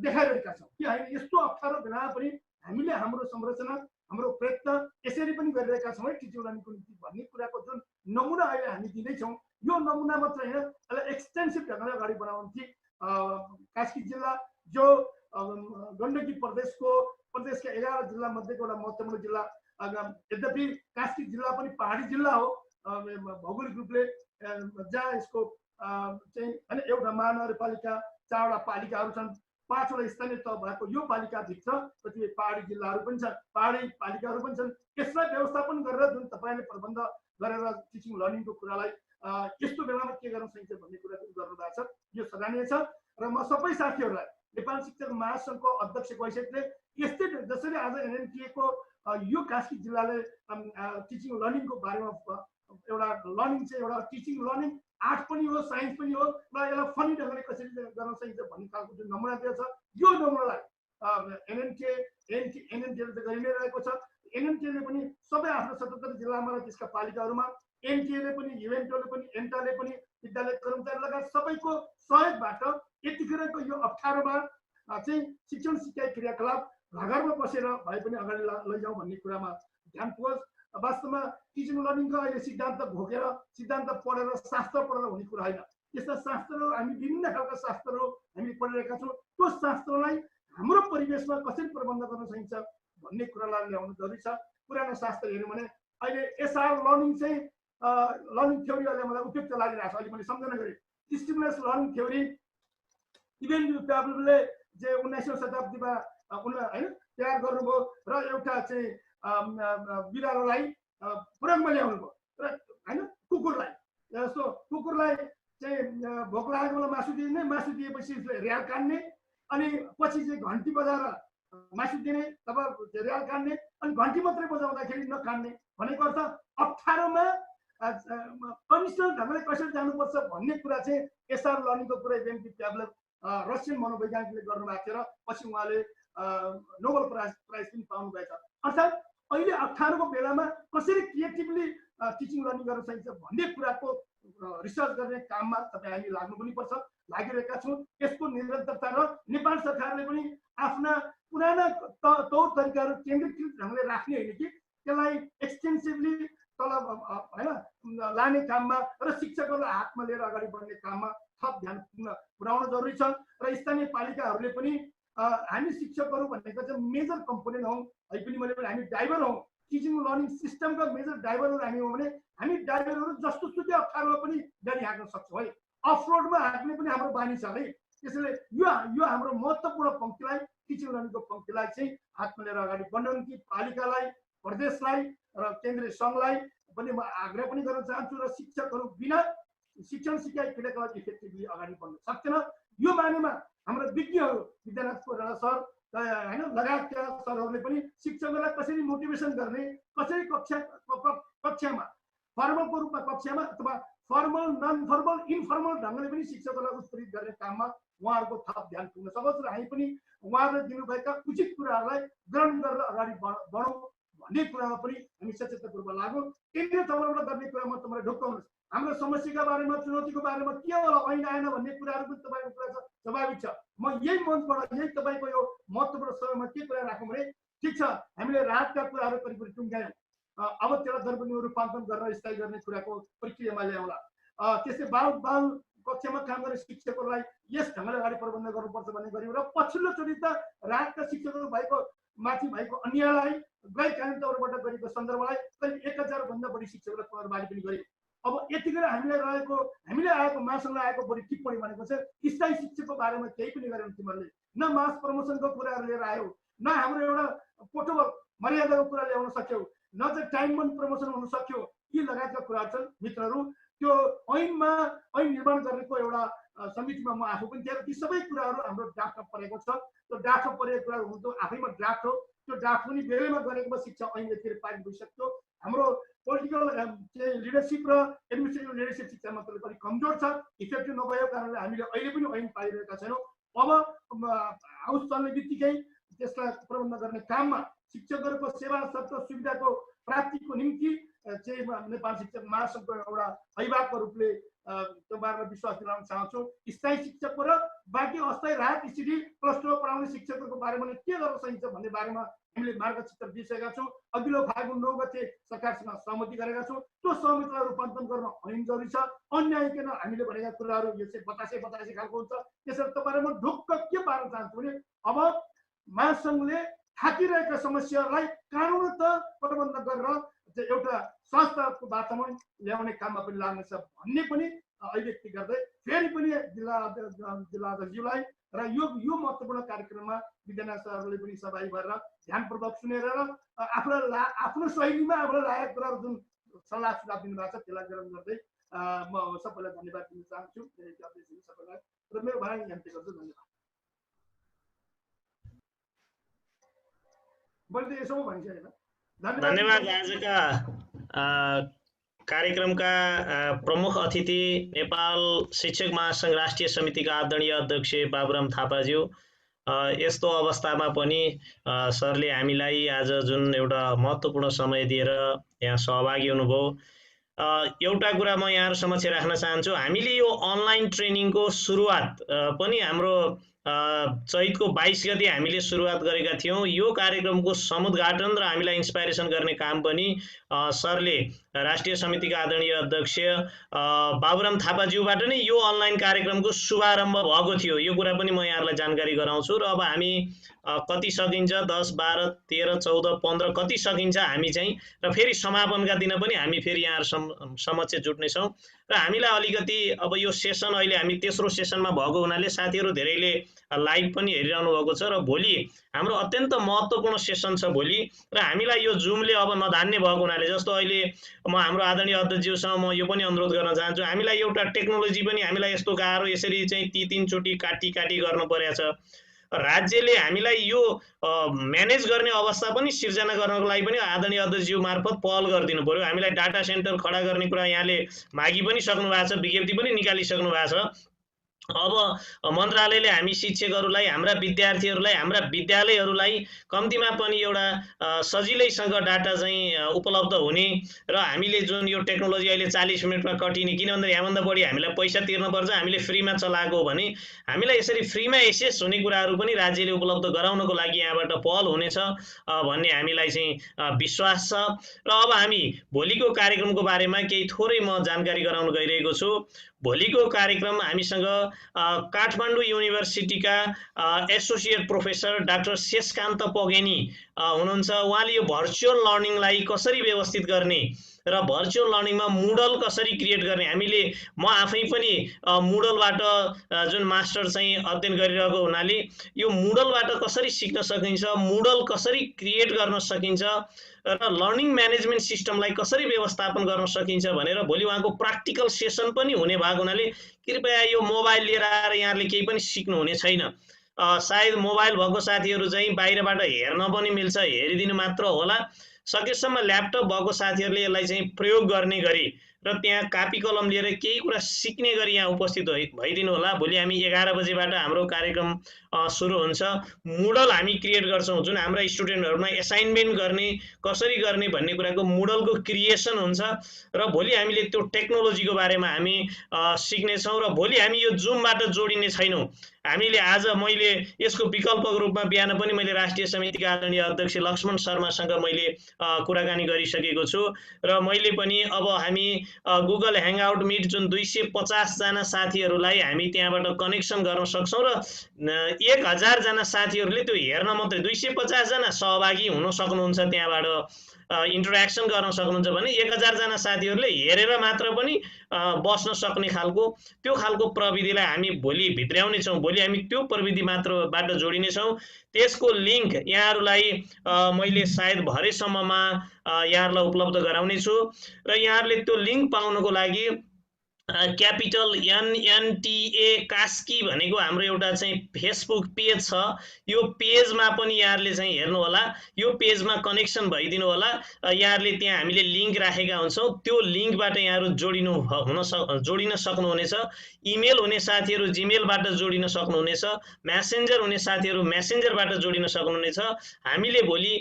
देखाइरहेका छौँ कि होइन यस्तो अप्ठ्यारो बेला पनि हामीले हाम्रो संरचना, हाम्रो प्रयत्न यसरी पनि गरिरहेका छौँ है टिचिङ लर्निङको निम्ति भन्ने कुराको जुन नमुना अहिले हामी दिँदैछौँ, यो नमुना मात्र होइन यसलाई एक्सटेन्सिभ ढङ्गले अगाडि बढाउनु कि कास्की जिल्ला जो गण्डकी प्रदेशका 11 जिल्ला मध्येको एउटा महत्त्वपूर्ण जिल्ला, यद्यपि कास्की जिल्ला पनि पहाडी जिल्ला हो भौगोलिक रूपले, जहाँ यसको चाहिँ होइन एउटा महानगरपालिका, 4वटा पालिकाहरू छन्, 5वटा स्थानीय तह भएको यो पालिकाभित्र कतिपय पहाडी जिल्लाहरू पनि छन्, पहाडी पालिकाहरू पनि छन्। यसलाई व्यवस्थापन गरेर जुन तपाईँले प्रबन्ध गरेर टिचिङ लर्निङको कुरालाई यस्तो बेलामा के गर्न सकिन्छ भन्ने कुरा पनि गर्नुभएको छ, यो सराहनीय छ। र म सबै साथीहरूलाई नेपाल शिक्षक महासङ्घको अध्यक्ष गइसकेले यस्तै जसरी आज एनएनटीए को यो कास्की जिल्लाले टिचिङ लर्निङको बारेमा एउटा लर्निङ चाहिँ एउटा टिचिङ लर्निङ आर्ट पनि हो, साइन्स पनि हो र यसलाई फनी ढङ्गले कसरी गर्न सकिन्छ भन्ने खालको जुन नमुना दिएको छ, यो नमुनालाई एनएनटीएले त गरि नै रहेको छ। एनएमटीले पनि सबै आफ्नो 77 जिल्लामा र त्यसका पालिकाहरूमा एनटीले पनि युएनटीले पनि एन्टाले पनि विद्यालय कर्मचारी लगायत सबैको सहयोगबाट यतिखेरको यो अप्ठ्यारोमा चाहिँ शिक्षण सिकाइ क्रियाकलाप घरमा बसेर भए पनि अगाडि लैजाउँ भन्ने कुरामा ध्यान पुगोस्। वास्तवमा टिचिङ लर्निङको अहिले सिद्धान्त घोकेर सिद्धान्त पढेर शास्त्र पढेर हुने कुरा होइन। यस्ता शास्त्रहरू हामी विभिन्न खालका शास्त्रहरू हामी पढिरहेका छौँ। त्यो शास्त्रलाई हाम्रो परिवेशमा कसरी प्रबन्ध गर्न सकिन्छ भन्ने कुरालाई ल्याउनु जरुरी छ। पुरानो शास्त्र हेर्यौँ भने अहिले एसआर लर्निङ चाहिँ लर्निङ थ्योरी अहिले मलाई उपयुक्त लागिरहेको छ। अहिले मैले सम्झना गरेँ स्टिमुलस लर्निङ थ्योरी इभेन प्याब्लोले जे 19औं शताब्दीमा होइन तयार गर्नुभयो र एउटा चाहिँ बिरालोलाई प्रयोगमा ल्याउनु भयो र होइन कुकुरलाई जस्तो कुकुरलाई चाहिँ भोक लागेको बेला मासु दिने, मासु दिएपछि र्याल काट्ने, अनि पछि चाहिँ घन्टी बजाएर मासु दिने, तब र्याल काट्ने, अनि घन्टी मात्रै बजाउँदाखेरि नकाट्ने भनेको अर्थ अप्ठ्यारोमा कन्डिसनल ढङ्गले कसरी जानुपर्छ भन्ने कुरा चाहिँ एसआर लर्निङको कुरा बेन्टिक प्याब्लो रसियन मनोवैज्ञानिकले गर्नुभएको थियो र पछि उहाँले नोबेल प्राइज पनि पाउनु भएको छ। अर्थात् अहिले अप्ठ्यारोको बेलामा कसरी क्रिएटिभली टिचिङ लर्निङ गर्न सकिन्छ भन्ने कुराको रिसर्च गर्ने काममा तपाईँ हामी लाग्नु पनि पर्छ, लागिरहेका छौँ। यसको निरन्तरता र नेपाल सरकारले पनि आफ्ना पुराना तौर तरिकाहरू केन्द्रीकृत ढङ्गले राख्ने होइन कि त्यसलाई एक्सटेन्सिभली तल होइन लाने काममा र शिक्षकहरूलाई हातमा लिएर अगाडि बढ्ने काममा थप ध्यान पुर्याउन जरुरी छ। र स्थानीय पालिकाहरूले पनि हामी शिक्षकहरू भनेको चाहिँ मेजर कम्पोनेन्ट हौँ। अहिले पनि मैले हामी ड्राइभर हौँ, टिचिङ लर्निङ सिस्टमका मेजर ड्राइभरहरू हामी हौँ भने हामी ड्राइभरहरू जस्तो सुकै अप्ठ्यारोमा पनि गाडी हाँक्न सक्छौँ है। अफ रोडमा हाँक्ने पनि हाम्रो बानी छ है। त्यसैले यो हाम्रो महत्त्वपूर्ण पङ्क्तिलाई टिचिङ लर्निङको पङ्क्तिलाई चाहिँ हातमा लिएर अगाडि बढ्न कि पालिकालाई, प्रदेशलाई र केन्द्रीय सङ्घलाई पनि म आग्रह पनि गर्न चाहन्छु र शिक्षकहरू बिना शिक्षण सिकाइ क्रियाकलाप इफेक्टिभली अगाडि बढ्न सक्दैन। यो मानेमा हाम्रो विज्ञहरू विद्यानाथ कोइराला सर होइन लगायतका सरहरूले पनि शिक्षकहरूलाई कसरी मोटिभेसन गर्ने, कसरी कक्षामा फर्मलको रूपमा कक्षामा अथवा फर्मल नन फर्मल इन्फर्मल ढङ्गले पनि शिक्षकहरूलाई उत्प्रेरित गर्ने काममा उहाँहरूको थप ध्यान पुग्न सकोस् र हामी पनि उहाँहरूले दिनुभएका उचित कुराहरूलाई ग्रहण गरेर अगाडि बढौँ भन्ने कुरामा पनि हामी सचेततापूर्वक लागौँ। केन्द्रीय तहबाट गर्ने कुरामा तपाईँलाई ढोक्काउनुहोस्। हाम्रो समस्याका बारेमा, चुनौतीको बारेमा के होला ऐन आएन भन्ने कुराहरू पनि तपाईँको कुरा छ, स्वाभाविक छ। म यही मञ्चबाट यही तपाईँको यो महत्त्वपूर्ण समयमा के कुरा राखौँ भने ठिक छ हामीले राहतका कुराहरू करिब टुङ्ग्यायौँ, अब त्यसलाई दरबन्दी रूपान्तरण गरेर स्थायी गर्ने कुराको प्रक्रियामा ल्याउँला। त्यस्तै बाल कक्षामा काम गर्ने शिक्षकहरूलाई यस ढङ्गले अगाडि प्रबन्ध गर्नुपर्छ भन्ने गऱ्यौँ र पछिल्लोचोटि त राहतका शिक्षकहरू भएको माथि भएको अन्यायलाई गैर कानुनी तौरबाट गरेको सन्दर्भलाई करिब 1000 भन्दा बढी शिक्षकलाई पुनर्बहाली पनि गर्यो। अब यतिखेर हामीले आएको महासङ्घलाई आएको बढी टिप्पणी भनेको चाहिँ स्थायी शिक्षकको बारेमा केही पनि गरेन तिमीहरूले। न मास प्रमोसनको कुराहरू लिएर आयो, न हाम्रो एउटा पोर्टेबल मर्यादाको कुरा ल्याउन सक्यौ, न चाहिँ टाइम बन्द प्रमोसन हुन सक्यो। यी लगायतका कुराहरू छन् मित्रहरू। त्यो ऐन निर्माण गर्नेको एउटा समितिमा म आफू पनि थिएँ। ती सबै कुराहरू हाम्रो ड्राफ्टमा परेको छ। त्यो ड्राफ्टमा परेको कुराहरू हुनु त आफैमा ड्राफ्ट हो। त्यो ड्राफ्ट पनि बेलैमा गरेको शिक्षा ऐन यतिखेर पारित भइसक्यो। हाम्रो पोलिटिकल लिडरसिप र एडमिनिस्ट्रेटिभ लिडरसिप शिक्षामा पनि कमजोर छ, इफेक्टिभ नभएको कारणले हामीले अहिले पनि ऐन पाइरहेका छैनौँ। अब हाउस चल्ने बित्तिकै त्यसलाई प्रबन्ध गर्ने काममा शिक्षकहरूको सेवा शर्त सुविधाको प्राप्तिको निम्ति चाहिँ नेपाल शिक्षक महासङ्घको एउटा अभिभावकको रूपले तपाईँहरूलाई विश्वास दिलाउन चाहन्छु। स्थायी शिक्षकको र बाँकी अस्थायी राहत स्थिति प्लस 2 पढाउने शिक्षकहरूको बारेमा के गर्न सकिन्छ भन्ने बारेमा हामीले मार्गचित्र दिइसकेका छौँ। अघिल्लो फागुन 9 गते सरकारसँग सहमति गरेका छौँ। त्यो सहमतिलाई रूपान्तरण गर्न ऐन जरुरी छ। अन्यायिकन हामीले भनेका कुराहरू यो चाहिँ बतासे खालको हुन्छ। त्यसरी तपाईँलाई म ढुक्क के पार्न चाहन्छु भने अब महासङ्घले थाकिरहेका समस्याहरूलाई कानुनत प्रबन्ध गरेर एउटा संस्थाको वातावरण ल्याउने काममा पनि लाग्नेछ भन्ने पनि अभिव्यक्ति गर्दै फेरि पनि जिल्ला अध्यक्षज्यूलाई र यो महत्त्वपूर्ण कार्यक्रममा विद्यानाथ सरहरूले पनि सहभागी भएर ध्यानपूर्वक सुनेर र आफ्नो शैलीमा आफूलाई लागेको कुराहरू जुन सल्लाह सुझाव दिनुभएको छ त्यसलाई ग्रहण गर्दै म सबैलाई धन्यवाद दिन चाहन्छु। सबैलाई र मेरो भाइ यन्त्र गर्छु। धन्यवाद। मैले त यसो भनिसकेँ होइन। धन्यवाद। आजका कार्यक्रमका प्रमुख अतिथि नेपाल शिक्षक महासङ्घ राष्ट्रिय समितिका आदरणीय अध्यक्ष बाबुराम थापाज्यू, यस्तो अवस्थामा पनि सरले हामीलाई आज जुन एउटा महत्त्वपूर्ण समय दिएर यहाँ सहभागी हुनुभयो। एउटा कुरा म यहाँहरु समक्ष राख्न चाहन्छु, हामीले यो अनलाइन ट्रेनिङको सुरुवात पनि हाम्रो चैतको 22 गते हामीले सुरुवात गरेका थियौं। यो कार्यक्रमको समुद्घाटन र हामीलाई इन्स्पाइरेसन गर्ने काम पनि सरले राष्ट्रिय समितिका आदरणीय अध्यक्ष बाबुराम थापाज्यूबाट नै यो अनलाइन कार्यक्रमको शुभारम्भ भएको थियो। यो कुरा पनि म यहाँहरुलाई जानकारी गराउँछु। र अब हामी कति सकिन्छ 10, 12, 13, 14, 15 कति सकिन्छ हामी चाहिँ, र फेरि समापनका दिन पनि हामी फेरि यहाँहरु समक्ष जुट्ने छौं। र हामीलाई अलिकति अब यो सेसन अहिले हामी तेस्रो सेसनमा भएको हुनाले साथीहरु धेरैले लाइभ पनि हेरिरहनु भएको छ र भोलि हाम्रो अत्यन्त महत्त्वपूर्ण सेसन छ भोलि। र हामीलाई यो जुमले अब नधान्ने भएको हुनाले, जस्तो अहिले म हाम्रो आदरणीय अध्यक्षज्यूसँग म यो पनि अनुरोध गर्न चाहन्छु, हामीलाई एउटा टेक्नोलोजी पनि हामीलाई यस्तो गाह्रो यसरी चाहिँ 3 चोटी काटी गर्नु पर्या छ। राज्यले हामीलाई यो म्यानेज गर्ने अवस्था पनि सिर्जना गर्नको लागि पनि आदरणीय अध्यक्षज्यू मार्फत पहल गरिदिनु पर्यो। हामीलाई डाटा सेन्टर खडा गर्ने कुरा यहाँले मागी पनि सक्नु भएको छ, विज्ञप्ति पनि निकालिसक्नु भएको छ। अब मन्त्रालयले हामी शिक्षकहरूलाई, हाम्रा विद्यार्थीहरूलाई, हाम्रा विद्यालयहरूलाई कम्तीमा पनि एउटा सजिलैसँग डाटा चाहिँ उपलब्ध हुने र हामीले जुन यो टेक्नोलोजी अहिले 40 मिनेटमा कटिने, किन भन्दा यहाँभन्दा बढी हामीलाई पैसा तिर्न पर्छ, हामीले फ्रीमा चलाएको भने हामीलाई यसरी फ्रीमा एक्सेस हुने कुराहरू पनि राज्यले उपलब्ध गराउनको लागि यहाँबाट पहल हुनेछ भन्ने हामीलाई चाहिँ विश्वास छ। र अब हामी भोलिको कार्यक्रमको बारेमा केही थोरै म जानकारी गराउन गइरहेको छु। भोलिको कार्यक्रम हामीसँग काठमाडौँ युनिभर्सिटीका एसोसिएट प्रोफेसर डाक्टर शेषकान्त पगेनी हुनुहुन्छ। उहाँले यो भर्चुअल लर्निङलाई कसरी व्यवस्थित गर्ने र भर्चुअल लर्निङमा मुडल कसरी क्रिएट गर्ने, हामीले म आफै पनि मुडलबाट जुन मास्टर चाहिँ अध्ययन गरिरहेको हुनाले यो मुडलबाट कसरी सिक्न सकिन्छ, मुडल कसरी क्रिएट गर्न सकिन्छ र लर्निङ म्यानेजमेन्ट सिस्टमलाई कसरी व्यवस्थापन गर्न सकिन्छ भनेर भोलि उहाँको प्र्याक्टिकल सेसन पनि हुने भएको हुनाले कृपया यो मोबाइल लिएर आएर यहाँले केही पनि सिक्नु हुने छैन। सायद मोबाइल भएको साथीहरु चाहिँ बाहिरबाट हेर्न पनि मिल्छ, हेरिदिनु मात्र होला। सकेसम्म ल्यापटप भएको साथीहरुले यसलाई चाहिँ प्रयोग गर्ने गरी र त्यहाँ कापी कलम लिएर केही कुरा सिक्ने गरी यहाँ उपस्थित भइदिनु होला। भोलि हामी 11 बजेबाट हाम्रो कार्यक्रम सुरु हुन्छ। मुडल हामी क्रिएट गर्छौं, जुन हाम्रा स्टुडेन्टहरुमा असाइनमेन्ट गर्ने कसरी गर्ने भन्ने कुराको मुडलको क्रिएसन हुन्छ र भोलि हामीले त्यो टेक्नोलोजीको बारेमा हामी सिक्ने छौं। र भोलि हामी यो जुमबाट जोडिने छैनौं। हामीले आज मैले यसको विकल्पको रूपमा बिहान पनि मैले राष्ट्रिय समितिका आदरणीय अध्यक्ष लक्ष्मण शर्मासँग मैले कुराकानी गरिसकेको छु र मैले पनि अब हामी गुगल ह्याङआउट मिट जुन 250 जना साथीहरुलाई हामी त्यहाँबाट कनेक्सन गर्न सक्छौं र 1000 जना साथीहरुले त्यो हेर्न मात्रै, 250 जना सहभागी हुन सक्नुहुन्छ, त्यहाँबाट इन्टरेक्सन गर्न सक्नुहुन्छ भने 1000 जना साथीहरुले हेरेर मात्र पनि बस्न सक्ने खालको त्यो खालको प्रविधिलाई हामी भोलि भित्र्याउने छौं। भोलि हामी त्यो प्रविधि मात्रबाट जोडिने छौं। त्यसको लिंक यहाँहरुलाई मैले सायद भरेसम्ममा यहाँहरुलाई उपलब्ध गराउने छु र यहाँहरुले त्यो लिंक पाउनको लागि क्यापिटल NNTA कास्की भनेको हाम्रो एउटा चाहिँ फेसबुक पेज छ। यो पेजमा पनि यहाँहरुले चाहिँ हेर्नु होला, यो पेजमा कनेक्सन भइदिनु होला। यहाँहरुले त्यहाँ हामीले लिंक राखेका हुन्छौं, त्यो लिंकबाट यहाँहरु जोडिन सक्नुहुनेछ। इमेल हुने साथीहरु जीमेलबाट जोडिन सक्नुहुनेछ, मेसेन्जर हुने साथीहरु मेसेन्जरबाट जोडिन सक्नुहुनेछ। हामीले भोलि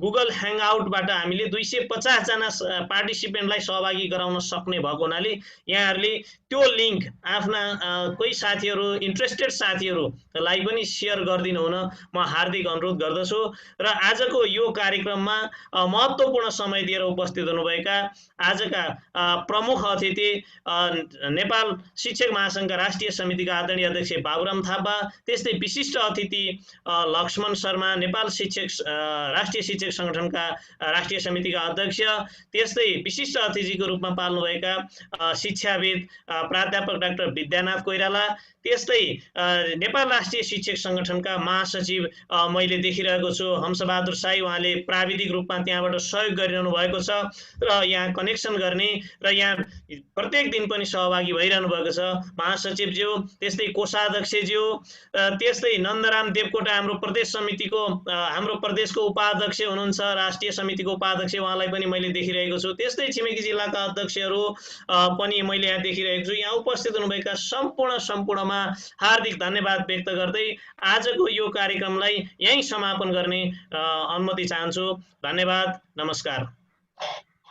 गुगल ह्याङआउटबाट हामीले 250 जना पार्टिसिपेन्टलाई सहभागी गराउन सक्ने भएको हुनाले यहाँहरुले त्यो लिंक आफ्ना कोही साथीहरु इन्ट्रेस्टेड साथीहरुलाई पनि शेयर गरिदिनु हुन म हार्दिक अनुरोध गर्दछु। र आजको यो कार्यक्रममा महत्त्वपूर्ण समय दिएर उपस्थित हुनुभएका आजका प्रमुख अतिथि नेपाल शिक्षक महासंघका राष्ट्रिय समितिका आदरणीय अध्यक्ष बाबुराम थापा, त्यस्तै विशिष्ट अतिथि लक्ष्मण शर्मा, नेपाल राष्ट्रिय शिक्षक संगठनका राष्ट्रिय समितिका अध्यक्ष, त्यस्तै विशिष्ट अतिथिको रूपमा पाल्नुभएका शिक्षाविद प्राध्यापक डाक्टर विद्यानाथ कोइराला, त्यस्तै नेपाल राष्ट्रिय शिक्षक संगठनका महासचिव मैले देखिरहेको छु हंसबहादुर साई, उहाँले प्राविधिक रूपमा त्यहाँबाट सहयोग गरिरहनु भएको छ र यहाँ कनेक्सन गर्ने र यहाँ प्रत्येक दिन पनि सहभागी भइरहनु भएको छ महासचिवज्यू, त्यस्तै कोषाध्यक्षज्यू, त्यस्तै नन्दराम देवकोटा हाम्रो प्रदेश समितिको हाम्रो प्रदेशको उपाध्यक्ष हुनुहुन्छ, राष्ट्रिय समितिको उपाध्यक्ष, उहाँलाई पनि मैले देखिरहेको छु। त्यस्तै छिमेकी जिल्लाका अध्यक्षहरू पनि मैले मैले यहाँ देखिरहेको छु। यहाँ उपस्थित हुनुभएका सम्पूर्णमा हार्दिक धन्यवाद व्यक्त गर्दै आजको यो कार्यक्रमलाई यहीँ समापन गर्ने अनुमति चाहन्छु। धन्यवाद, नमस्कार।